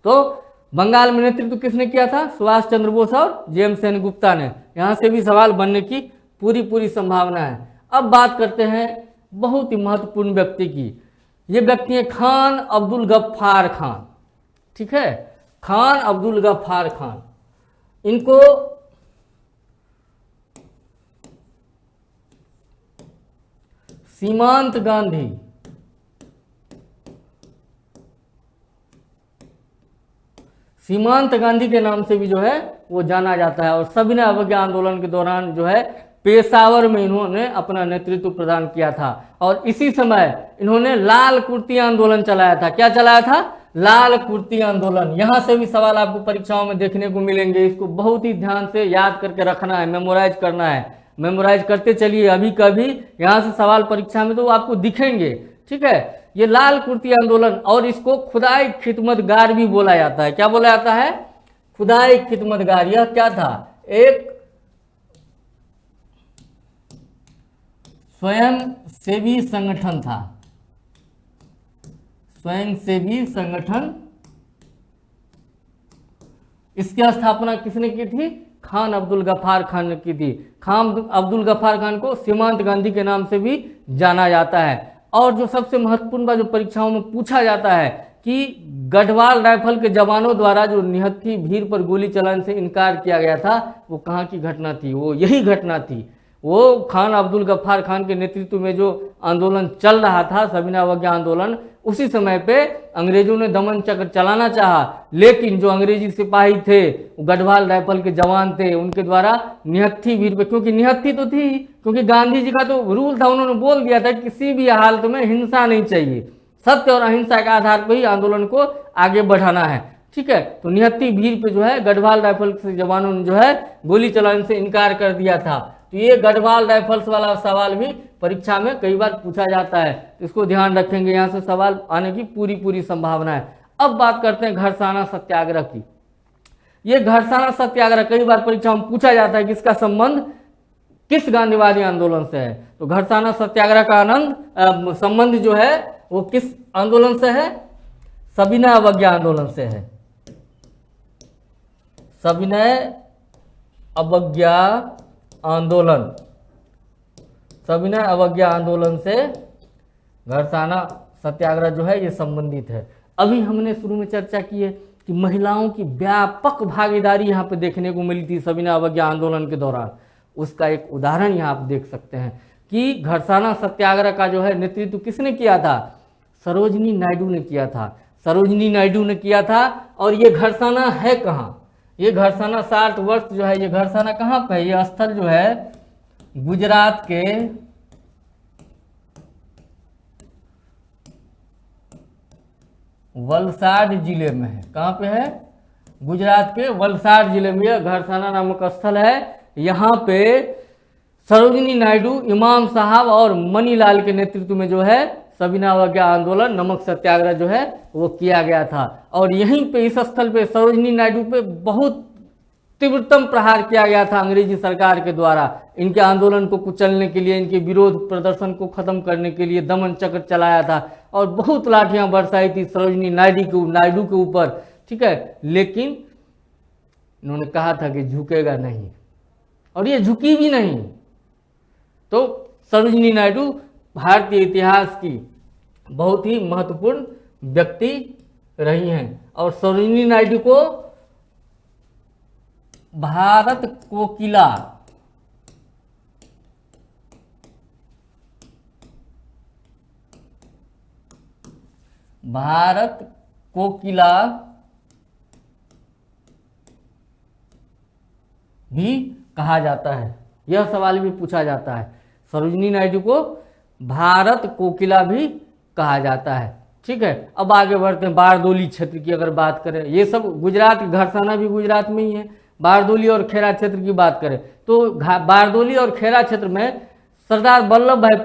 तो बंगाल में नेतृत्व किसने किया था? सुभाष चंद्र बोस और जेम्स एन गुप्ता ने। यहाँ से भी सवाल बनने की पूरी संभावना है। अब बात करते हैं बहुत ही महत्वपूर्ण व्यक्ति की। ये व्यक्ति है खान अब्दुल गफ्फार खान। ठीक है, खान अब्दुल गफ्फार खान। इनको सीमांत गांधी के नाम से भी जो है वो जाना जाता है और सविनय अवज्ञा आंदोलन के दौरान जो है पेशावर में इन्होंने अपना नेतृत्व प्रदान किया था। और इसी समय इन्होंने लाल कुर्ती आंदोलन चलाया था। क्या चलाया था? लाल कुर्ती आंदोलन। यहां से भी सवाल आपको परीक्षाओं में देखने को मिलेंगे। इसको बहुत ही ध्यान से याद करके रखना है, मेमोराइज करना है। मेमोराइज करते चलिए, अभी कभी यहां से सवाल परीक्षा में तो आपको दिखेंगे। ठीक है, ये लाल कुर्ती आंदोलन, और इसको खुदाई खिदमतगार भी बोला जाता है। क्या बोला जाता है? खुदाई खिदमतगार। यह क्या था? एक स्वयं सेवी संगठन था। स्वयं सेवी संगठन। इसकी स्थापना किसने की थी? खान अब्दुल गफ्फार खान ने की थी। खान अब्दुल गफ्फार खान को सीमांत गांधी के नाम से भी जाना जाता है। और जो सबसे महत्वपूर्ण बात जो परीक्षाओं में पूछा जाता है कि गढ़वाल राइफल के जवानों द्वारा जो निहत्थी भीड़ पर गोली चलाने से इनकार किया गया था, वो कहाँ की घटना थी? वो यही घटना थी। वो खान अब्दुल गफ्फार खान के नेतृत्व में जो आंदोलन चल रहा था, सविनय अवज्ञा आंदोलन, उसी समय पे अंग्रेजों ने दमन चक्र चलाना चाहा, लेकिन जो अंग्रेजी सिपाही थे, गढ़वाल राइफल के जवान थे, उनके द्वारा निहत्थी भीड़ पे, क्योंकि निहत्थी तो थी, क्योंकि गांधी जी का तो रूल था, उन्होंने बोल दिया था किसी भी हालत में हिंसा नहीं चाहिए, सत्य और अहिंसा के आधार पर ही आंदोलन को आगे बढ़ाना है। ठीक है, तो निहत्थी भीड़ पे जो है गढ़वाल राइफल के जवानों ने जो है गोली चलाने से इनकार कर दिया था। तो ये गढ़वाल राइफल्स वाला सवाल भी परीक्षा में कई बार पूछा जाता है, तो इसको ध्यान रखेंगे। यहाँ से सवाल आने की पूरी संभावना है। अब बात करते हैं घरसाना सत्याग्रह की। ये घरसाना सत्याग्रह कई बार परीक्षा में पूछा जाता है कि इसका संबंध किस गांधीवादी आंदोलन से है। तो घरसाना सत्याग्रह का संबंध जो है वो किस आंदोलन से है? सविनय अवज्ञा आंदोलन से है। सविनय अवज्ञा आंदोलन, सविनय अवज्ञा आंदोलन से घरसाना सत्याग्रह जो है ये संबंधित है। अभी हमने शुरू में चर्चा की है कि महिलाओं की व्यापक भागीदारी यहाँ पे देखने को मिली थी सविनय अवज्ञा आंदोलन के दौरान। उसका एक उदाहरण यहाँ आप देख सकते हैं कि घरसाना सत्याग्रह का जो है नेतृत्व किसने किया था? सरोजिनी नायडू ने किया था। सरोजिनी नायडू ने किया था। और ये घरसाना है कहाँ? ये घरसाना 60 वर्ष जो है, ये घरसाना कहाँ पे है? ये स्थल जो है गुजरात के वलसाड जिले में है। कहाँ पे है? गुजरात के वलसाड जिले में यह घरसाना नामक स्थल है। यहाँ पे सरोजिनी नायडू, इमाम साहब और मनीलाल के नेतृत्व में जो है सविनय अवज्ञा आंदोलन, नमक सत्याग्रह जो है वो किया गया था। और यहीं पे इस स्थल पे सरोजिनी नायडू पे बहुत तीव्रतम प्रहार किया गया था अंग्रेजी सरकार के द्वारा। इनके आंदोलन को कुचलने के लिए, इनके विरोध प्रदर्शन को खत्म करने के लिए दमन चक्र चलाया था और बहुत लाठियां बरसाई थी सरोजिनी नायडू के ऊपर। ठीक है, लेकिन इन्होंने कहा था कि झुकेगा नहीं, और ये झुकी भी नहीं। तो सरोजिनी नायडू भारतीय इतिहास की बहुत ही महत्वपूर्ण व्यक्ति रही हैं। और सरोजिनी नायडू को भारत कोकिला भी कहा जाता है। यह सवाल भी पूछा जाता है, सरोजिनी नायडू को भारत कोकिला भी कहा जाता है। ठीक है, अब आगे बढ़ते हैं। बारदोली क्षेत्र की अगर बात करें, ये सब गुजरात, घरसाना भी गुजरात में ही है। बारदोली और खेरा क्षेत्र की बात करें तो बारदोली और खेरा क्षेत्र में सरदार वल्लभ भाई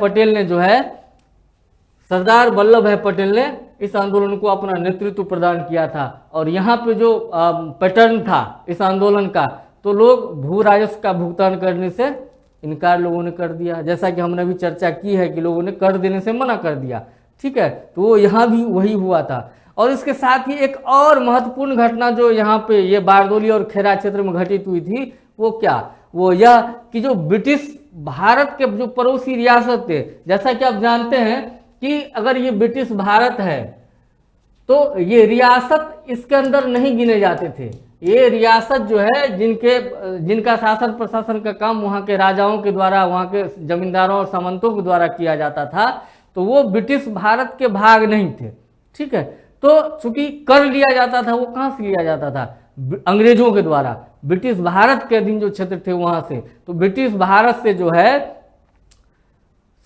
पटेल ने इस आंदोलन को अपना नेतृत्व प्रदान किया था। और यहाँ पे जो पैटर्न था इस आंदोलन का, तो लोग भू राजस्व का भुगतान करने से इनकार लोगों ने कर दिया, जैसा कि हमने अभी चर्चा की है कि लोगों ने कर देने से मना कर दिया। ठीक है, तो वो यहाँ भी वही हुआ था। और इसके साथ ही एक और महत्वपूर्ण घटना जो यहाँ पे ये बारदोली और खेरा क्षेत्र में घटित हुई थी, वो क्या, वो यह कि जो ब्रिटिश भारत के जो पड़ोसी रियासत थे, जैसा कि आप जानते हैं कि अगर ये ब्रिटिश भारत है तो ये रियासत इसके अंदर नहीं गिने जाते थे। ये रियासत जो है जिनका शासन प्रशासन का काम वहाँ के राजाओं के द्वारा, वहाँ के जमींदारों और सामंतों के द्वारा किया जाता था, तो वो ब्रिटिश भारत के भाग नहीं थे। ठीक है, तो चूंकि कर लिया जाता था, वो कहाँ से लिया जाता था, अंग्रेजों के द्वारा, ब्रिटिश भारत के अधीन जो क्षेत्र थे वहां से। तो ब्रिटिश भारत से जो है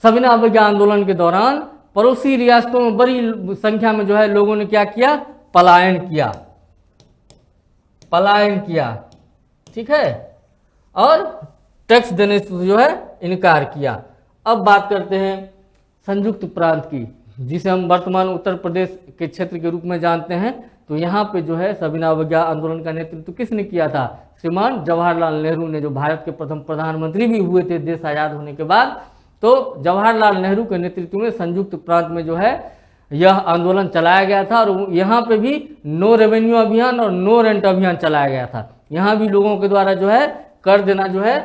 सविनय अवज्ञा आंदोलन के दौरान पड़ोसी रियासतों में बड़ी संख्या में जो है लोगों ने क्या किया, पलायन किया। ठीक है, और टैक्स देने से जो है इनकार किया। अब बात करते हैं संयुक्त प्रांत की, जिसे हम वर्तमान उत्तर प्रदेश के क्षेत्र के रूप में जानते हैं। तो यहाँ पे जो है सविनय अवज्ञा आंदोलन का नेतृत्व किसने किया था, श्रीमान जवाहरलाल नेहरू ने, जो भारत के प्रथम प्रधानमंत्री भी हुए थे देश आजाद होने के बाद। तो जवाहरलाल नेहरू के नेतृत्व में संयुक्त प्रांत में जो है यह आंदोलन चलाया गया था। और यहाँ पे भी नो रेवेन्यू अभियान और नो रेंट अभियान चलाया गया था। यहाँ भी लोगों के द्वारा जो है कर देना जो है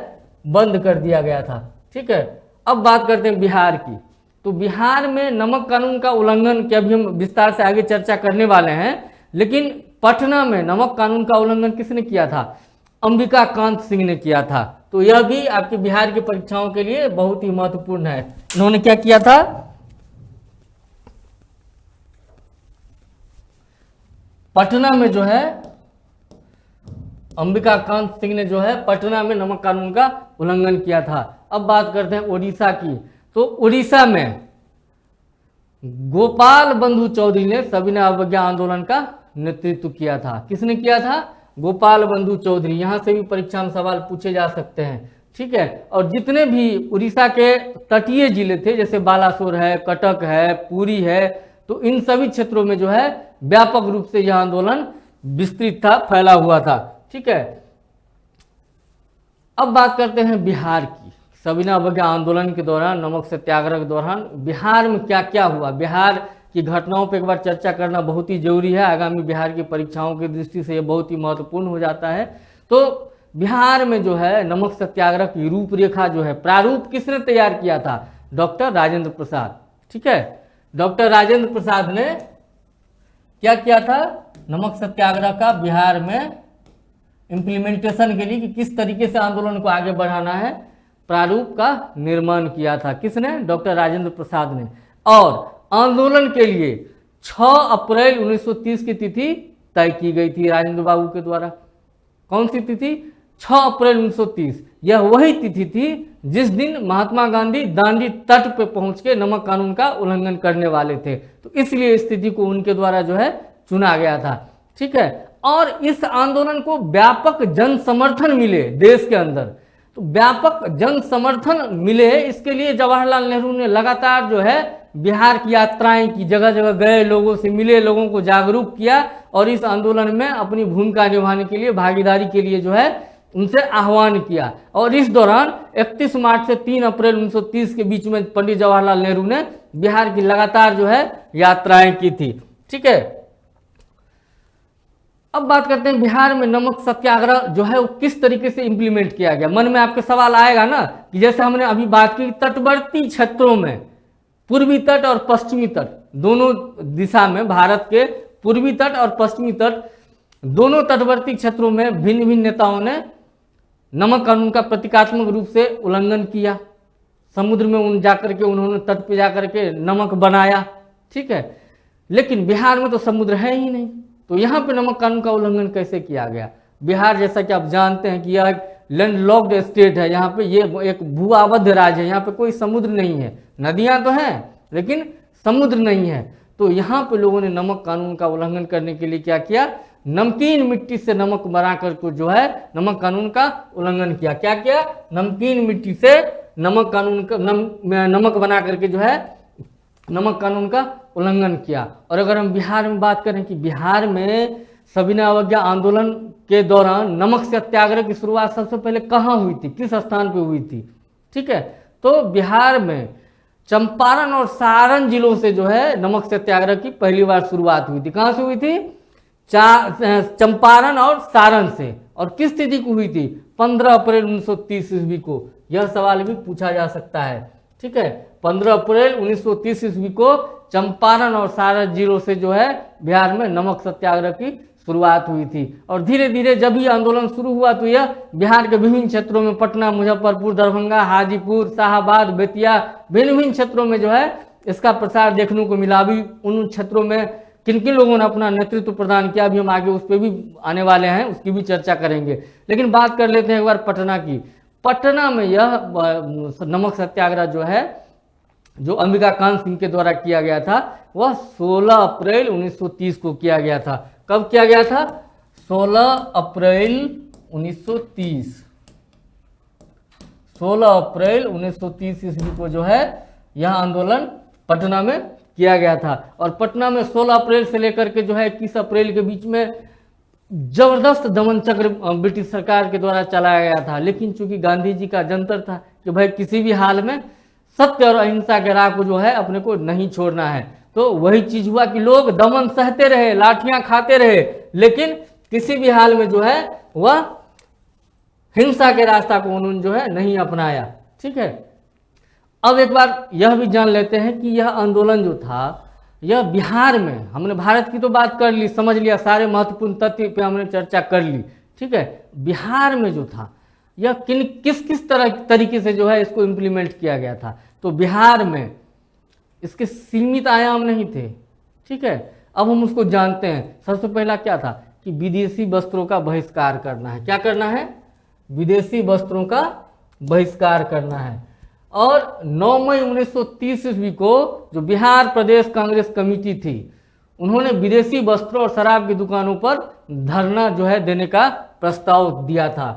बंद कर दिया गया था। ठीक है, अब बात करते हैं बिहार की। तो बिहार में नमक कानून का उल्लंघन की अभी हम विस्तार से आगे चर्चा करने वाले हैं, लेकिन पटना में नमक कानून का उल्लंघन किसने किया था, अंबिका कांत सिंह ने किया था। तो यह भी आपके बिहार की परीक्षाओं के लिए बहुत ही महत्वपूर्ण है। इन्होंने क्या किया था, पटना में जो है अंबिका कांत सिंह ने जो है पटना में नमक कानून का उल्लंघन किया था। अब बात करते हैं उड़ीसा की। तो उड़ीसा में गोपाल बंधु चौधरी ने सविनय अवज्ञा आंदोलन का नेतृत्व किया था। किसने किया था, गोपाल बंधु चौधरी। यहां से भी परीक्षा में सवाल पूछे जा सकते हैं। ठीक है, और जितने भी उड़ीसा के तटीय जिले थे, जैसे बालासोर है, कटक है, पुरी है, तो इन सभी क्षेत्रों में जो है व्यापक रूप से यह आंदोलन विस्तृत था, फैला हुआ था। ठीक है, अब बात करते हैं बिहार की। सविनय अवज्ञा आंदोलन के दौरान, नमक सत्याग्रह के दौरान बिहार में क्या क्या हुआ, बिहार की घटनाओं पर एक बार चर्चा करना बहुत ही जरूरी है। आगामी बिहार की परीक्षाओं की दृष्टि से यह बहुत ही महत्वपूर्ण हो जाता है। तो बिहार में जो है नमक सत्याग्रह की रूपरेखा जो है, प्रारूप किसने तैयार किया था, डॉक्टर राजेंद्र प्रसाद। ठीक है, डॉक्टर राजेंद्र प्रसाद ने क्या किया था, नमक सत्याग्रह का बिहार में इंप्लीमेंटेशन के लिए कि किस तरीके से आंदोलन को आगे बढ़ाना है, प्रारूप का निर्माण किया था। किसने, डॉक्टर राजेंद्र प्रसाद ने। और आंदोलन के लिए 6 अप्रैल 1930 की तिथि तय की गई थी राजेंद्र बाबू के द्वारा। कौन सी तिथि, 6 अप्रैल 1930। यह वही तिथि थी जिस दिन महात्मा गांधी दांडी तट पर पहुंच के नमक कानून का उल्लंघन करने वाले थे। तो इसलिए इस तिथि को उनके द्वारा जो है चुना गया था। ठीक है, और इस आंदोलन को व्यापक जन समर्थन मिले देश के अंदर। तो व्यापक जन समर्थन मिले, इसके लिए जवाहरलाल नेहरू ने लगातार जो है बिहार की यात्राएं की, जगह जगह गए, लोगों से मिले, लोगों को जागरूक किया और इस आंदोलन में अपनी भूमिका निभाने के लिए, भागीदारी के लिए जो है उनसे आह्वान किया। और इस दौरान 31 मार्च से 3 अप्रैल 1930 के बीच में पंडित जवाहरलाल नेहरू ने बिहार की लगातार जो है यात्राएं की थी। ठीक है, अब बात करते हैं बिहार में नमक सत्याग्रह जो है वो किस तरीके से इंप्लीमेंट किया गया। मन में आपके सवाल आएगा ना कि जैसे हमने अभी बात की तटवर्ती क्षेत्रों में, पूर्वी तट और पश्चिमी तट दोनों दिशा में, भारत के पूर्वी तट और पश्चिमी तट दोनों तटवर्ती क्षेत्रों में भिन्न भिन्न नेताओं ने नमक कानून का प्रतीकात्मक रूप से उल्लंघन किया। समुद्र में जाकर के उन्होंने तट पे जाकर के नमक बनाया, ठीक है। लेकिन बिहार में तो समुद्र है ही नहीं, तो यहाँ पे नमक कानून का उल्लंघन कैसे किया गया? बिहार जैसा कि आप जानते हैं कि यह एक लैंडलॉक्ड स्टेट है, यहाँ पे ये एक भू आबद्ध राज्य है, यहाँ पे कोई समुद्र नहीं है, नदियाँ तो हैं लेकिन समुद्र नहीं है। तो यहाँ पे लोगों ने नमक कानून का उल्लंघन करने के लिए क्या किया? नमकीन मिट्टी से नमक बना कर जो है नमक कानून का उल्लंघन किया। क्या किया? नमकीन मिट्टी से नमक कानून का नमक बना करके जो है नमक कानून का उल्लंघन किया। और अगर हम बिहार में बात करें कि बिहार में सविनय अवज्ञा आंदोलन के दौरान नमक सत्याग्रह की शुरुआत सबसे पहले कहाँ हुई थी, किस स्थान पे हुई थी? ठीक है, तो बिहार में चंपारण और सारण जिलों से जो है नमक सत्याग्रह की पहली बार शुरुआत हुई थी। कहाँ से हुई थी? चंपारण और सारण से। और किस तिथि को हुई थी? 15 अप्रैल 1930 ईस्वी को। यह सवाल भी पूछा जा सकता है, ठीक है। 15 अप्रैल 1930 ईस्वी को चंपारण और सारण जिलों से जो है बिहार में नमक सत्याग्रह की शुरुआत हुई थी। और धीरे धीरे जब ये आंदोलन शुरू हुआ तो यह बिहार के विभिन्न क्षेत्रों में, पटना, मुजफ्फरपुर, दरभंगा, हाजीपुर, शाहाबाद, बेतिया, भिन्न भिन्न क्षेत्रों में जो है इसका प्रसार देखने को मिला। अभी उन क्षेत्रों में किन किन लोगों ने अपना नेतृत्व प्रदान किया, अभी हम आगे उस पर भी आने वाले हैं, उसकी भी चर्चा करेंगे। लेकिन बात कर लेते हैं एक बार पटना की। पटना में यह नमक सत्याग्रह जो है, जो अंबिका कांत सिंह के द्वारा किया गया था, वह 16 अप्रैल 1930 को किया गया था। कब किया गया था? 16 अप्रैल 1930। 16 अप्रैल 1930 ईस्वी को जो है यह आंदोलन पटना में किया गया था। और पटना में 16 अप्रैल से लेकर के जो है 21 अप्रैल के बीच में जबरदस्त दमन चक्र ब्रिटिश सरकार के द्वारा चलाया गया था। लेकिन चूंकि गांधी जी का जंतर था कि भाई किसी भी हाल में सत्य और अहिंसा के राह को जो है अपने को नहीं छोड़ना है, तो वही चीज हुआ कि लोग दमन सहते रहे, लाठियां खाते रहे, लेकिन किसी भी हाल में जो है वह हिंसा के रास्ता को उन्होंने जो है नहीं अपनाया, ठीक है। अब एक बार यह भी जान लेते हैं कि यह आंदोलन जो था यह बिहार में, हमने भारत की तो बात कर ली, समझ लिया, सारे महत्वपूर्ण तथ्य पे हमने चर्चा कर ली, ठीक है। बिहार में जो था यह किस किस तरीके से जो है इसको इम्प्लीमेंट किया गया था? तो बिहार में इसके सीमित आयाम नहीं थे, ठीक है। अब हम उसको जानते हैं। सबसे पहला क्या था कि विदेशी वस्त्रों का बहिष्कार करना है। क्या करना है? विदेशी वस्त्रों का बहिष्कार करना है। और 9 मई 1930 ईस्वी को जो बिहार प्रदेश कांग्रेस कमेटी थी, उन्होंने विदेशी वस्त्रों और शराब की दुकानों पर धरना जो है देने का प्रस्ताव दिया था।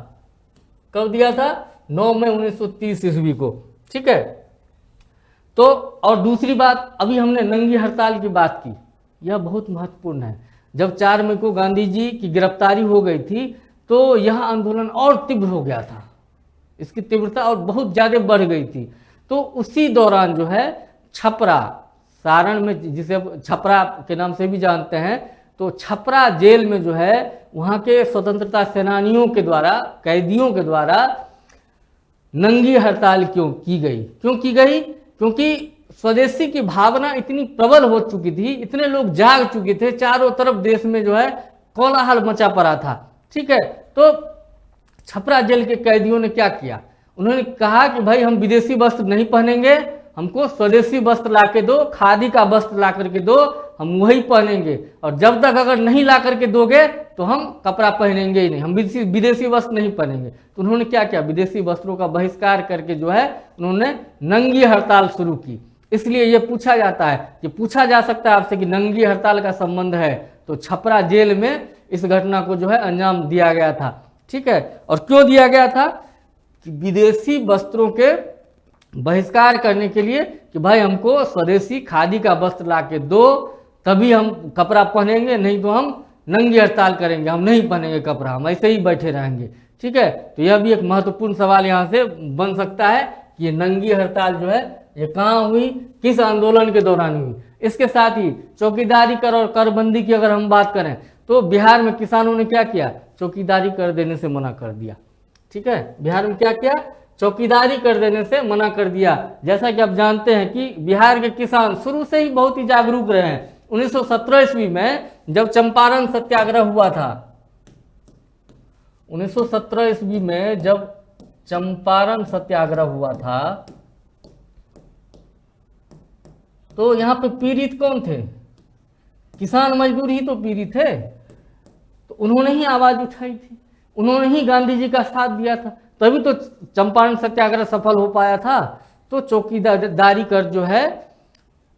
कब दिया था? 9 मई 1930 ईस्वी को, ठीक है। तो और दूसरी बात, अभी हमने नंगी हड़ताल की बात की, यह बहुत महत्वपूर्ण है। जब 4 मई को गांधी जी की गिरफ्तारी हो गई थी तो यह आंदोलन और तीव्र हो गया था, इसकी तीव्रता और बहुत ज़्यादा बढ़ गई थी। तो उसी दौरान जो है छपरा, सारण में जिसे छपरा के नाम से भी जानते हैं, तो छपरा जेल में जो है वहाँ के स्वतंत्रता सेनानियों के द्वारा, कैदियों के द्वारा नंगी हड़ताल क्यों की गई? क्योंकि स्वदेशी की भावना इतनी प्रबल हो चुकी थी, इतने लोग जाग चुके थे, चारों तरफ देश में जो है कोलाहल मचा पड़ा था, ठीक है। तो छपरा जेल के कैदियों ने क्या किया? उन्होंने कहा कि भाई हम विदेशी वस्त्र नहीं पहनेंगे, हमको स्वदेशी वस्त्र ला के दो, खादी का वस्त्र ला करके दो, हम वही पहनेंगे। और जब तक अगर नहीं ला करके दोगे तो हम कपड़ा पहनेंगे ही नहीं, हम विदेशी वस्त्र नहीं पहनेंगे। तो उन्होंने क्या किया? विदेशी वस्त्रों का बहिष्कार करके जो है उन्होंने नंगी हड़ताल शुरू की। इसलिए ये पूछा जाता है कि पूछा जा सकता है आपसे कि नंगी हड़ताल का संबंध है, तो छपरा जेल में इस घटना को जो है अंजाम दिया गया था, ठीक है। और क्यों दिया गया था? कि विदेशी वस्त्रों के बहिष्कार करने के लिए कि भाई हमको स्वदेशी खादी का वस्त्र ला के दो, तभी हम कपड़ा पहनेंगे, नहीं तो हम नंगी हड़ताल करेंगे, हम नहीं पहनेंगे कपड़ा, हम ऐसे ही बैठे रहेंगे, ठीक है। तो यह भी एक महत्वपूर्ण सवाल यहाँ से बन सकता है कि ये नंगी हड़ताल जो है ये कहाँ हुई, किस आंदोलन के दौरान हुई। इसके साथ ही चौकीदारी कर और करबंदी की अगर हम बात करें तो बिहार में किसानों ने क्या किया? चौकीदारी कर देने से मना कर दिया, ठीक है। बिहार में क्या किया? चौकीदारी कर देने से मना कर दिया। जैसा कि आप जानते हैं कि बिहार के किसान शुरू से ही बहुत ही जागरूक रहे हैं। 1917 ईस्वी में जब चंपारण सत्याग्रह हुआ था, 1917 ईस्वी में जब चंपारण सत्याग्रह हुआ था, तो यहां पे पीड़ित कौन थे? किसान मजदूर ही तो पीड़ित थे। तो उन्होंने ही आवाज उठाई थी, उन्होंने ही गांधी जी का साथ दिया था, तभी तो चंपारण सत्याग्रह सफल हो पाया था। तो चौकीदारी कर जो है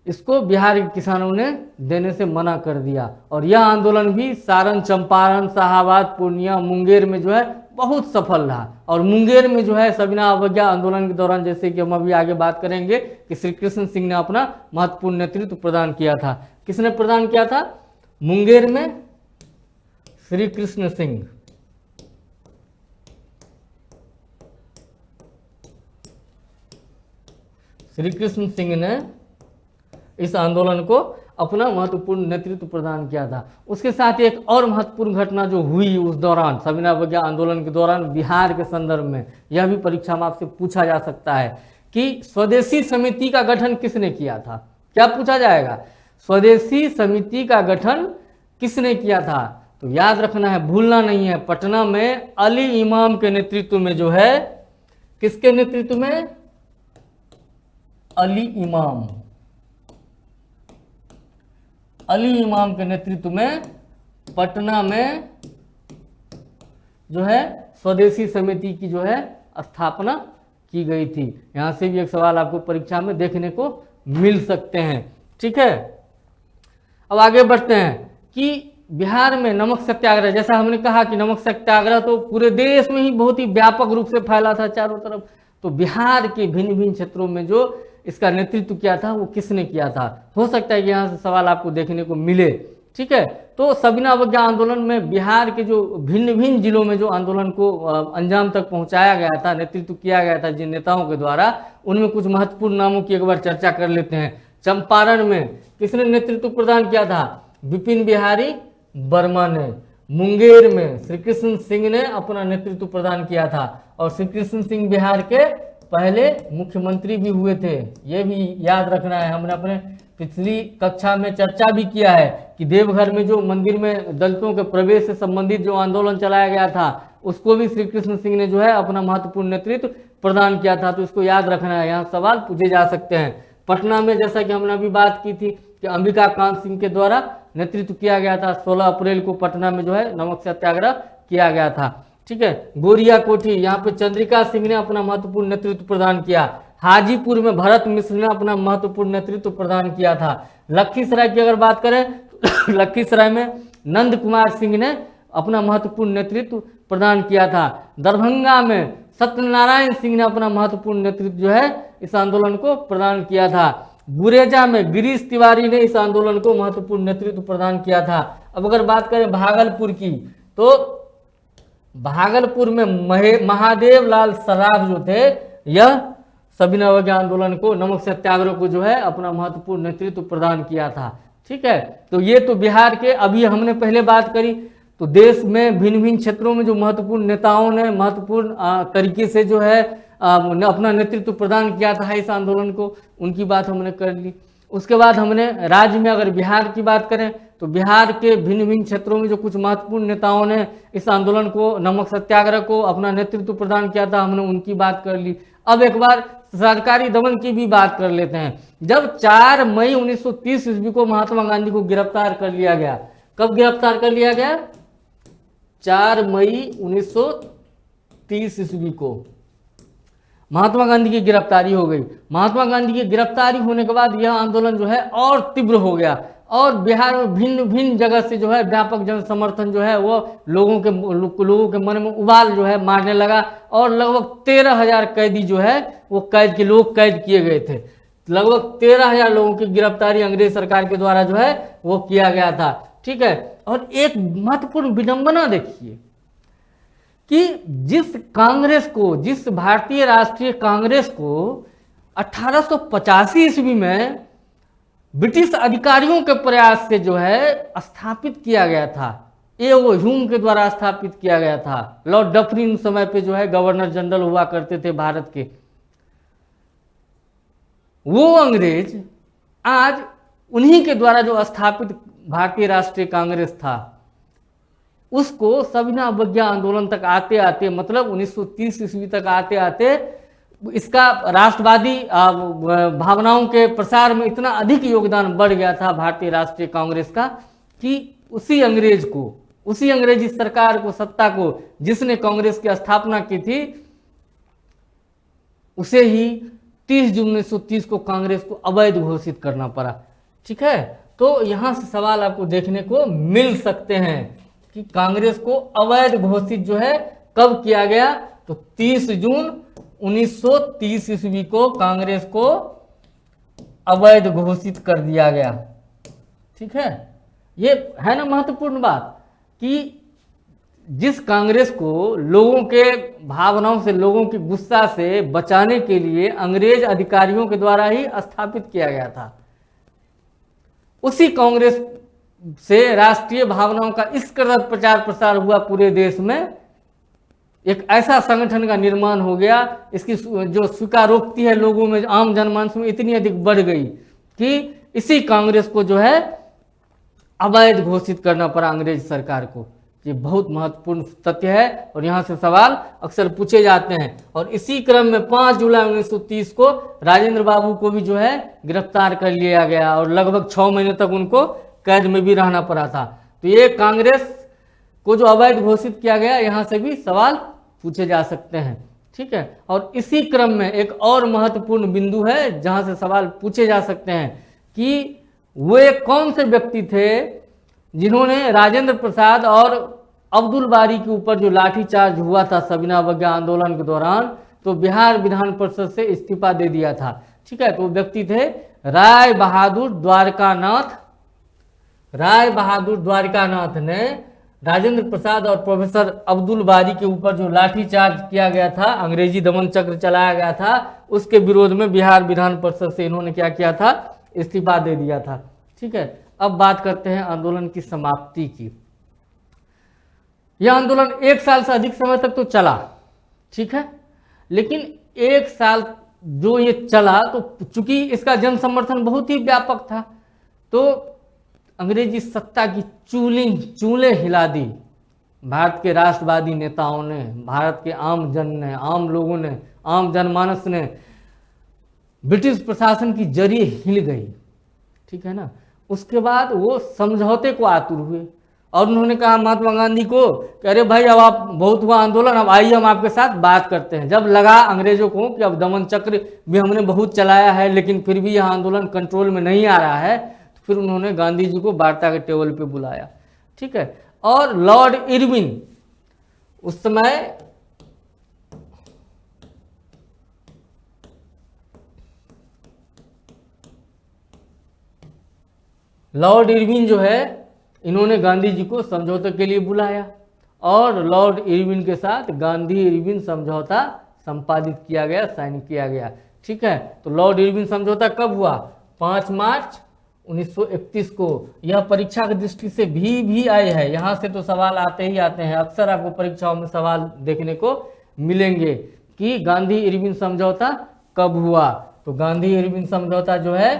इसको बिहार के किसानों ने देने से मना कर दिया। और यह आंदोलन भी सारण, चंपारण, शाहाबाद, पूर्णिया, मुंगेर में जो है बहुत सफल रहा। और मुंगेर में जो है सविनय अवज्ञा आंदोलन के दौरान, जैसे कि हम अभी आगे बात करेंगे, कि श्री कृष्ण सिंह ने अपना महत्वपूर्ण नेतृत्व प्रदान किया था। किसने प्रदान किया था? मुंगेर में श्री कृष्ण सिंह। श्री कृष्ण सिंह ने इस आंदोलन को अपना महत्वपूर्ण नेतृत्व प्रदान किया था। उसके साथ एक और महत्वपूर्ण घटना जो हुई उस दौरान, सविनय अवज्ञा आंदोलन के दौरान बिहार के संदर्भ में, यह भी परीक्षा में आपसे पूछा जा सकता है कि स्वदेशी समिति का गठन किसने किया था? क्या पूछा जाएगा? स्वदेशी समिति का गठन किसने किया था? तो याद रखना है, भूलना नहीं है। पटना में अली इमाम के नेतृत्व में जो है, किसके नेतृत्व में? अली इमाम। अली इमाम के नेतृत्व में पटना में जो है स्वदेशी समिति की जो है स्थापना की गई थी। यहां से भी एक सवाल आपको परीक्षा में देखने को मिल सकते हैं। ठीक है, अब आगे बढ़ते हैं कि बिहार में नमक सत्याग्रह, जैसा हमने कहा कि नमक सत्याग्रह तो पूरे देश में ही बहुत ही व्यापक रूप से फैला था चारों तरफ। तो बिहार के भिन्न भिन्न क्षेत्रों में जो इसका नेतृत्व किया था वो किसने किया था? हो सकता है कि यहाँ से सवाल आपको देखने को मिले। ठीक है, तो सविनय अवज्ञा आंदोलन में बिहार के जो भिन्न भिन्न जिलों में जो आंदोलन को अंजाम तक पहुंचाया गया था, नेतृत्व किया गया था जिन नेताओं के द्वारा, उनमें कुछ महत्वपूर्ण नामों की एक बार चर्चा कर लेते हैं। चंपारण में किसने नेतृत्व प्रदान किया था? विपिन बिहारी वर्मा ने। मुंगेर में श्री कृष्ण सिंह ने अपना नेतृत्व प्रदान किया था। और श्री कृष्ण सिंह बिहार के पहले मुख्यमंत्री भी हुए थे, ये भी याद रखना है। हमने अपने पिछली कक्षा में चर्चा भी किया है कि देवघर में जो मंदिर में दलितों के प्रवेश से संबंधित जो आंदोलन चलाया गया था, उसको भी श्री कृष्ण सिंह ने जो है अपना महत्वपूर्ण नेतृत्व प्रदान किया था। तो इसको याद रखना है, यहाँ सवाल पूछे जा सकते हैं। पटना में जैसा कि हमने अभी बात की थी कि अंबिका कांत सिंह के द्वारा नेतृत्व किया गया था। 16 अप्रैल को पटना में जो है नमक सत्याग्रह किया गया था। ठीक है, गोरिया कोठी, यहाँ पे चंद्रिका सिंह ने अपना महत्वपूर्ण नेतृत्व प्रदान किया। हाजीपुर में भरत मिश्र ने अपना महत्वपूर्ण नेतृत्व प्रदान किया था। लखीसराय की अगर बात करें लखीसराय में नंद कुमार सिंह ने अपना महत्वपूर्ण नेतृत्व प्रदान किया था। दरभंगा में सत्यनारायण सिंह ने अपना महत्वपूर्ण नेतृत्व जो है इस आंदोलन को प्रदान किया था। गुरेजा में गिरीश तिवारी ने इस आंदोलन को महत्वपूर्ण नेतृत्व प्रदान किया था। अब अगर बात करें भागलपुर की, तो भागलपुर में महादेव लाल सराफ जो थे, यह सविनय अवज्ञा आंदोलन को, नमक सत्याग्रह को जो है अपना महत्वपूर्ण नेतृत्व प्रदान किया था। ठीक है, तो ये तो बिहार के, अभी हमने पहले बात करी, तो देश में भिन्न भिन्न क्षेत्रों में जो महत्वपूर्ण नेताओं ने महत्वपूर्ण तरीके से जो है अपना नेतृत्व प्रदान किया था इस आंदोलन को, उनकी बात हमने कर ली। उसके बाद हमने राज्य में अगर बिहार की बात करें तो बिहार के भिन्न भिन्न क्षेत्रों में जो कुछ महत्वपूर्ण नेताओं ने इस आंदोलन को, नमक सत्याग्रह को अपना नेतृत्व प्रदान किया था, हमने उनकी बात कर ली। अब एक बार सरकारी दमन की भी बात कर लेते हैं। जब 4 मई 1930 ईस्वी को महात्मा गांधी को गिरफ्तार कर लिया गया, कब गिरफ्तार कर लिया गया? 4 मई 1930 ईस्वी को महात्मा गांधी की गिरफ्तारी हो गई। महात्मा गांधी की गिरफ्तारी होने के बाद यह आंदोलन जो है और तीव्र हो गया और बिहार में भिन्न भिन्न जगह से जो है व्यापक जन समर्थन जो है वो लोगों के मन में उबाल जो है मारने लगा और लगभग 13,000 कैदी जो है वो कैद किए गए थे। लगभग 13,000 लोगों की गिरफ्तारी अंग्रेज सरकार के द्वारा जो है वो किया गया था। ठीक है, और एक महत्वपूर्ण विडंबना देखिए कि जिस भारतीय राष्ट्रीय कांग्रेस को 1885 ईस्वी में ब्रिटिश अधिकारियों के प्रयास से जो है स्थापित किया गया था, ये वो ह्यूम के द्वारा स्थापित किया गया था। लॉर्ड डफरिन उस समय पे जो है गवर्नर जनरल हुआ करते थे भारत के। वो अंग्रेज आज उन्हीं के द्वारा जो स्थापित भारतीय राष्ट्रीय कांग्रेस था, उसको सविनय अवज्ञा आंदोलन तक आते आते, मतलब 1930 ईस्वी तक आते आते इसका राष्ट्रवादी भावनाओं के प्रसार में इतना अधिक योगदान बढ़ गया था भारतीय राष्ट्रीय कांग्रेस का कि उसी अंग्रेज को, उसी अंग्रेजी सरकार को, सत्ता को, जिसने कांग्रेस की स्थापना की थी, उसे ही 30 जून 1930 को कांग्रेस को अवैध घोषित करना पड़ा। ठीक है, तो यहां से सवाल आपको देखने को मिल सकते हैं कि कांग्रेस को अवैध घोषित जो है कब किया गया, तो 30 जून 1930 ईस्वी को कांग्रेस को अवैध घोषित कर दिया गया। ठीक है, ये है ना महत्वपूर्ण बात कि जिस कांग्रेस को लोगों के भावनाओं से, लोगों की गुस्सा से बचाने के लिए अंग्रेज अधिकारियों के द्वारा ही स्थापित किया गया था, उसी कांग्रेस से राष्ट्रीय भावनाओं का इस कदर प्रचार प्रसार हुआ पूरे देश में, एक ऐसा संगठन का निर्माण हो गया, इसकी जो स्वीकारोक्ति है लोगों में, आम जनमानस में इतनी अधिक बढ़ गई कि इसी कांग्रेस को जो है अवैध घोषित करना पड़ा अंग्रेज सरकार को। ये बहुत महत्वपूर्ण तथ्य है और यहाँ से सवाल अक्सर पूछे जाते हैं। और इसी क्रम में 5 जुलाई 1930 को राजेंद्र बाबू को भी जो है गिरफ्तार कर लिया गया और लगभग 6 महीने तक उनको कैद में भी रहना पड़ा था। तो ये कांग्रेस को जो अवैध घोषित किया गया, यहाँ से भी सवाल पूछे जा सकते हैं। ठीक है, और इसी क्रम में एक और महत्वपूर्ण बिंदु है जहाँ से सवाल पूछे जा सकते हैं कि वे कौन से व्यक्ति थे जिन्होंने राजेंद्र प्रसाद और अब्दुल बारी के ऊपर जो लाठीचार्ज हुआ था सविनय अवज्ञा आंदोलन के दौरान, तो बिहार विधान परिषद से इस्तीफा दे दिया था। ठीक है, तो व्यक्ति थे राय बहादुर द्वारकानाथ। राय बहादुर द्वारकानाथ ने राजेंद्र प्रसाद और प्रोफेसर अब्दुल बारी के ऊपर जो लाठीचार्ज किया गया था, अंग्रेजी दमन चक्र चलाया गया था, उसके विरोध में बिहार विधान परिषद से इन्होंने क्या किया था, इस्तीफा दे दिया था। ठीक है, अब बात करते हैं आंदोलन की समाप्ति की। यह आंदोलन 1 साल से अधिक समय तक तो चला। ठीक है, लेकिन 1 साल जो ये चला, तो चूंकि इसका जन समर्थन बहुत ही व्यापक था, तो अंग्रेजी सत्ता की चूलें हिला दी भारत के राष्ट्रवादी नेताओं ने, भारत के आम जन ने, आम लोगों ने, आम जनमानस ने। ब्रिटिश प्रशासन की जड़ी हिल गई। ठीक है ना, उसके बाद वो समझौते को आतुर हुए और उन्होंने कहा महात्मा गांधी को कि अरे भाई अब आप, बहुत हुआ आंदोलन, अब आइए हम आपके साथ बात करते हैं। जब लगा अंग्रेजों को कि अब दमन चक्र भी हमने बहुत चलाया है लेकिन फिर भी यह आंदोलन कंट्रोल में नहीं आ रहा है, तो फिर उन्होंने गांधी जी को वार्ता के टेबल पे बुलाया। ठीक है, और लॉर्ड इरविन उस समय लॉर्ड इरविन जो है, इन्होंने गांधी जी को समझौते के लिए बुलाया और लॉर्ड इरविन के साथ गांधी इरविन समझौता संपादित किया गया, साइन किया गया। ठीक है, तो लॉर्ड इरविन समझौता कब हुआ? 5 मार्च 1931 को। यह परीक्षा की दृष्टि से भी आए है, यहाँ से तो सवाल आते ही आते हैं, अक्सर आपको परीक्षाओं में सवाल देखने को मिलेंगे कि गांधी इरविन समझौता कब हुआ। तो गांधी इरविन समझौता जो है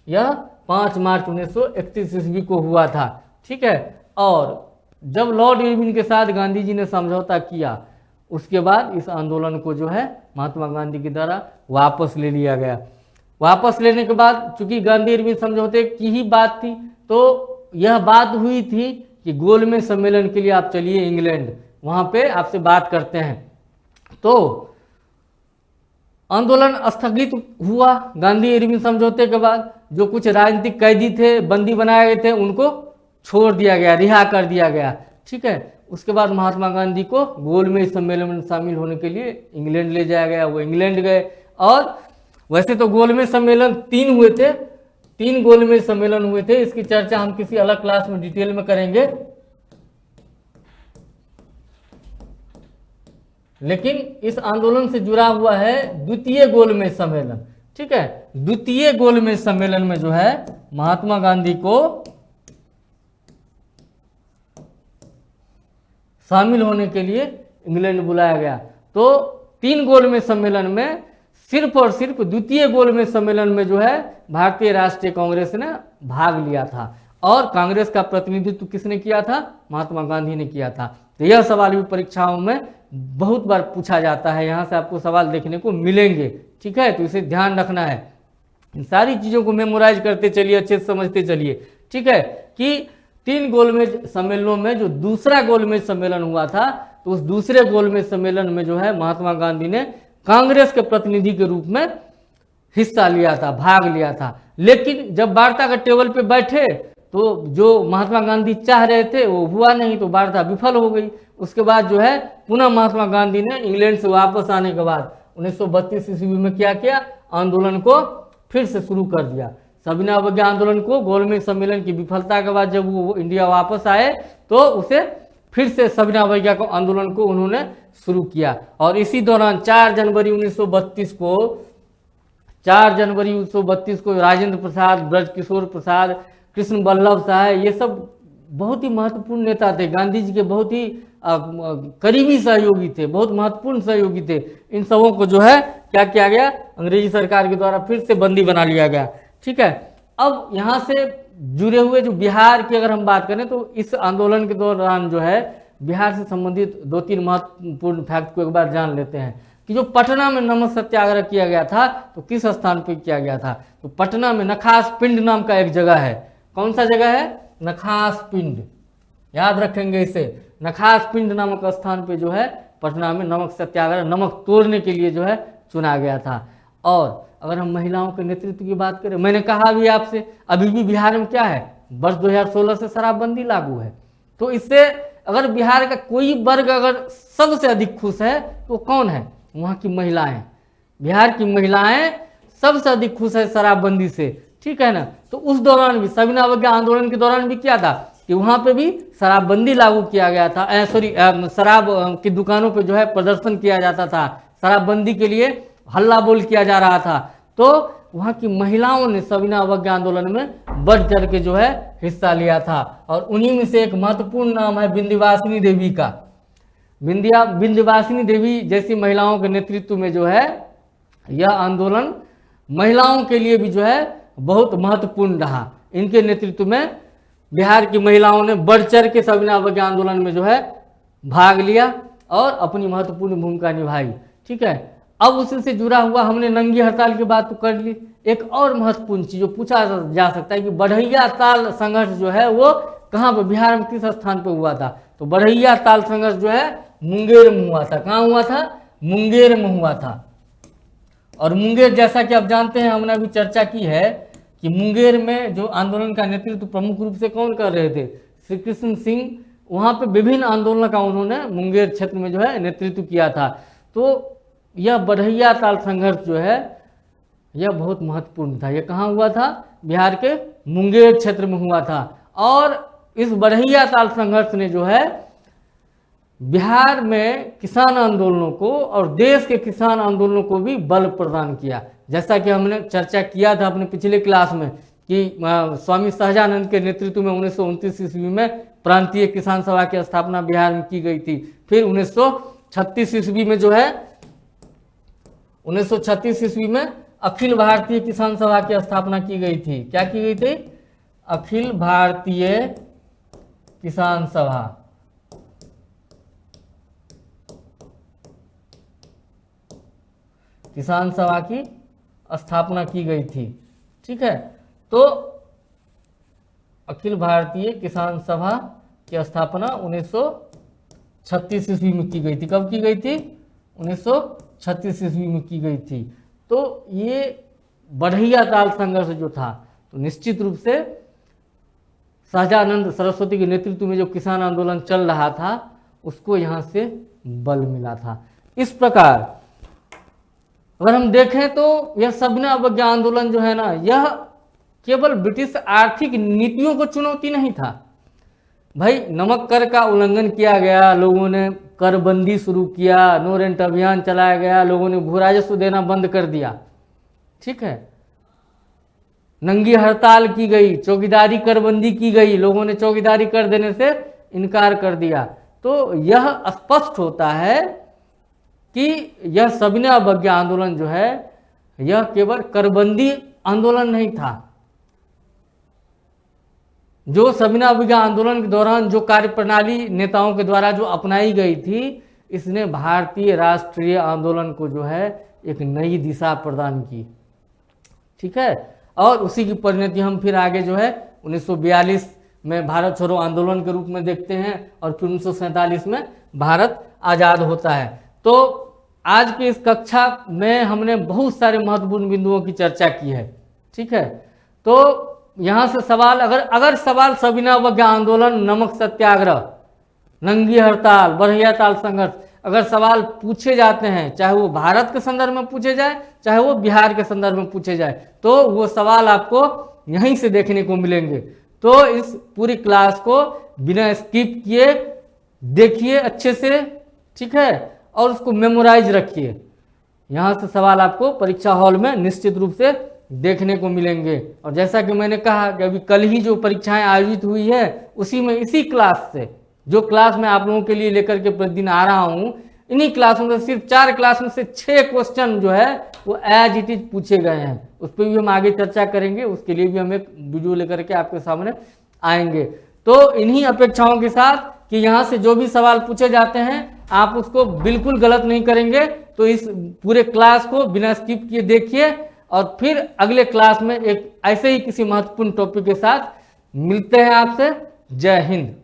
यह 5 मार्च 1931 ईस्वी को हुआ था। ठीक है, और जब लॉर्ड इरविन के साथ गांधी जी ने समझौता किया, उसके बाद इस आंदोलन को जो है महात्मा गांधी के द्वारा वापस ले लिया गया। वापस लेने के बाद चूंकि गांधी इरविन समझौते की ही बात थी, तो यह बात हुई थी कि गोलमेज सम्मेलन के लिए आप चलिए इंग्लैंड, वहां पे आपसे बात करते हैं। तो आंदोलन स्थगित हुआ गांधी इरविन समझौते के बाद। जो कुछ राजनीतिक कैदी थे, बंदी बनाए गए थे, उनको छोड़ दिया गया, रिहा कर दिया गया। ठीक है, उसके बाद महात्मा गांधी को गोलमेज सम्मेलन में शामिल होने के लिए इंग्लैंड ले जाया गया। वो इंग्लैंड गए और वैसे तो गोलमेज सम्मेलन 3 हुए थे, 3 गोलमेज सम्मेलन हुए थे। इसकी चर्चा हम किसी अलग क्लास में डिटेल में करेंगे, लेकिन इस आंदोलन से जुड़ा हुआ है द्वितीय गोलमेज सम्मेलन। ठीक है, द्वितीय गोलमेज सम्मेलन में जो है महात्मा गांधी को शामिल होने के लिए इंग्लैंड बुलाया गया। तो 3 गोलमेज सम्मेलन में सिर्फ और सिर्फ द्वितीय गोलमेज सम्मेलन में जो है भारतीय राष्ट्रीय कांग्रेस ने भाग लिया था। और कांग्रेस का प्रतिनिधित्व किसने किया था? महात्मा गांधी ने किया था। तो यह सवाल भी परीक्षाओं में बहुत बार पूछा जाता है, यहाँ से आपको सवाल देखने को मिलेंगे। ठीक है, तो इसे ध्यान रखना है, इन सारी चीज़ों को मेमोराइज करते चलिए, अच्छे से समझते चलिए। ठीक है, कि 3 गोलमेज सम्मेलनों में जो दूसरा गोलमेज सम्मेलन हुआ था, तो उस दूसरे गोलमेज सम्मेलन में जो है महात्मा गांधी ने कांग्रेस के प्रतिनिधि के रूप में हिस्सा लिया था, भाग लिया था। लेकिन जब वार्ता के टेबल पे बैठे तो जो महात्मा गांधी चाह रहे थे वो हुआ नहीं, तो वार्ता विफल हो गई। उसके बाद जो है पुनः महात्मा गांधी ने इंग्लैंड से वापस आने के बाद 1932 ईस्वी में क्या किया? आंदोलन को फिर से शुरू कर दिया। सविनय अवज्ञा आंदोलन को गोलमेज सम्मेलन की विफलता के बाद जब वो इंडिया वापस आए तो उसे फिर से सविनय अवज्ञा को आंदोलन को उन्होंने शुरू किया। और इसी दौरान 4 जनवरी 1932 को राजेंद्र प्रसाद, ब्रजकिशोर प्रसाद, कृष्ण वल्लभ साय, ये सब बहुत ही महत्वपूर्ण नेता थे, गांधी जी के बहुत ही करीबी सहयोगी थे, बहुत महत्वपूर्ण सहयोगी थे। इन सबों को जो है क्या किया गया? अंग्रेजी सरकार के द्वारा फिर से बंदी बना लिया गया। ठीक है, अब यहाँ से जुड़े हुए जो बिहार की अगर हम बात करें तो इस आंदोलन के दौरान जो है बिहार से संबंधित 2-3 महत्वपूर्ण फैक्ट को एक बार जान लेते हैं कि जो पटना में नमक सत्याग्रह किया गया था तो किस स्थान पर किया गया था? तो पटना में नखास पिंड नाम का एक जगह है। कौन सा जगह है? नखास पिंड, याद रखेंगे इसे। नखास पिंड नामक स्थान पे जो है पटना में नमक सत्याग्रह, नमक तोड़ने के लिए जो है चुना गया था। और अगर हम महिलाओं के नेतृत्व की बात करें, मैंने कहा भी आपसे अभी भी बिहार में क्या है? वर्ष 2016 से शराबबंदी लागू है। तो इससे अगर बिहार का कोई वर्ग अगर सबसे अधिक खुश है तो कौन है? वहाँ की महिलाएं। बिहार की महिलाएं सबसे अधिक खुश है शराबबंदी से। ठीक है ना? तो उस दौरान भी सविनय अवज्ञा आंदोलन के दौरान भी क्या था कि वहाँ पे भी शराबबंदी लागू किया गया था। शराब की दुकानों पे जो है प्रदर्शन किया जाता था, शराबबंदी के लिए हल्ला बोल किया जा रहा था। तो वहाँ की महिलाओं ने सविनय अवज्ञा आंदोलन में बढ़ चढ़ के जो है हिस्सा लिया था। और उन्हीं में से एक महत्वपूर्ण नाम है विंध्यवासिनी देवी का। विंध्यवासिनी देवी जैसी महिलाओं के नेतृत्व में जो है यह आंदोलन महिलाओं के लिए भी जो है बहुत महत्वपूर्ण रहा। इनके नेतृत्व में बिहार की महिलाओं ने बढ़ चढ़ के सविनय अवज्ञा आंदोलन में जो है भाग लिया और अपनी महत्वपूर्ण भूमिका निभाई। ठीक है, अब उसी से जुड़ा हुआ हमने नंगी हड़ताल की बात तो कर ली। एक और महत्वपूर्ण चीज जो पूछा जा सकता है कि बढ़ैया ताल संघर्ष जो है वो कहाँ पे, बिहार में किस स्थान पे हुआ था? तो बढ़ैया ताल संघर्ष जो है मुंगेर में हुआ था। कहाँ हुआ था? मुंगेर में हुआ था। और मुंगेर, जैसा कि आप जानते हैं, हमने अभी चर्चा की है कि मुंगेर में जो आंदोलन का नेतृत्व प्रमुख रूप से कौन कर रहे थे? श्री कृष्ण सिंह। वहाँ पे विभिन्न आंदोलन का उन्होंने मुंगेर क्षेत्र में जो है नेतृत्व किया था। तो यह बढ़ैया ताल संघर्ष जो है यह बहुत महत्वपूर्ण था। यह कहाँ हुआ था? बिहार के मुंगेर क्षेत्र में हुआ था। और इस बढ़ैया ताल संघर्ष ने जो है बिहार में किसान आंदोलनों को और देश के किसान आंदोलनों को भी बल प्रदान किया। जैसा कि हमने चर्चा किया था अपने पिछले क्लास में कि स्वामी सहजानंद के नेतृत्व में 1929 ईस्वी में प्रांतीय किसान सभा की स्थापना बिहार में की गई थी। फिर 1936 ईस्वी में जो है 1936 ईस्वी में अखिल भारतीय किसान सभा की स्थापना की गई थी। क्या की गई थी? अखिल भारतीय किसान सभा। किसान सभा की स्थापना की गई थी। ठीक है, तो अखिल भारतीय किसान सभा की स्थापना 1936 ईस्वी में की गई थी। कब की गई थी? 1936 ईस्वी में की गई थी। तो ये बढ़ैया ताल संघर्ष जो था तो निश्चित रूप से सहजानंद सरस्वती के नेतृत्व में जो किसान आंदोलन चल रहा था उसको यहाँ से बल मिला था। इस प्रकार अगर हम देखें तो यह सविनय अवज्ञा आंदोलन जो है ना, यह केवल ब्रिटिश आर्थिक नीतियों को चुनौती नहीं था। भाई नमक कर का उल्लंघन किया गया, लोगों ने करबंदी शुरू किया, नो रेंट अभियान चलाया गया, लोगों ने भू राजस्व देना बंद कर दिया। ठीक है, नंगी हड़ताल की गई, चौकीदारी करबंदी की गई, लोगों ने चौकीदारी कर देने से इनकार कर दिया। तो यह स्पष्ट होता है कि यह सविनय अवज्ञा आंदोलन जो है यह केवल करबंदी आंदोलन नहीं था। जो सविनय अवज्ञा आंदोलन के दौरान जो कार्यप्रणाली नेताओं के द्वारा जो अपनाई गई थी, इसने भारतीय राष्ट्रीय आंदोलन को जो है एक नई दिशा प्रदान की। ठीक है, और उसी की परिणति हम फिर आगे जो है 1942 में भारत छोड़ो आंदोलन के रूप में देखते हैं और फिर 1947 में भारत आज़ाद होता है। तो आज की इस कक्षा में हमने बहुत सारे महत्वपूर्ण बिंदुओं की चर्चा की है। ठीक है, तो यहाँ से सवाल अगर सवाल सविनय अवज्ञा आंदोलन, नमक सत्याग्रह, नंगी हड़ताल, बरहिया ताल संघर्ष, अगर सवाल पूछे जाते हैं, चाहे वो भारत के संदर्भ में पूछे जाए, चाहे वो बिहार के संदर्भ में पूछे जाए, तो वो सवाल आपको यहीं से देखने को मिलेंगे। तो इस पूरी क्लास को बिना स्किप किए देखिए अच्छे से, ठीक है, और उसको मेमोराइज रखिए। यहाँ से सवाल आपको परीक्षा हॉल में निश्चित रूप से देखने को मिलेंगे। और जैसा कि मैंने कहा कि अभी कल ही जो परीक्षाएं आयोजित हुई है, उसी में इसी क्लास से, जो क्लास मैं आप लोगों के लिए लेकर के प्रतिदिन आ रहा हूँ, इन्हीं क्लासों में सिर्फ 4 क्लास में से 6 क्वेश्चन जो है वो एज इट इज पूछे गए हैं। उस पर भी हम आगे चर्चा करेंगे, उसके लिए भी हम एक वीडियो लेकर के आपके सामने आएंगे। तो इन्हीं अपेक्षाओं के साथ कि यहाँ से जो भी सवाल पूछे जाते हैं आप उसको बिल्कुल गलत नहीं करेंगे। तो इस पूरे क्लास को बिना स्किप किए देखिए और फिर अगले क्लास में एक ऐसे ही किसी महत्वपूर्ण टॉपिक के साथ मिलते हैं आपसे। जय हिंद।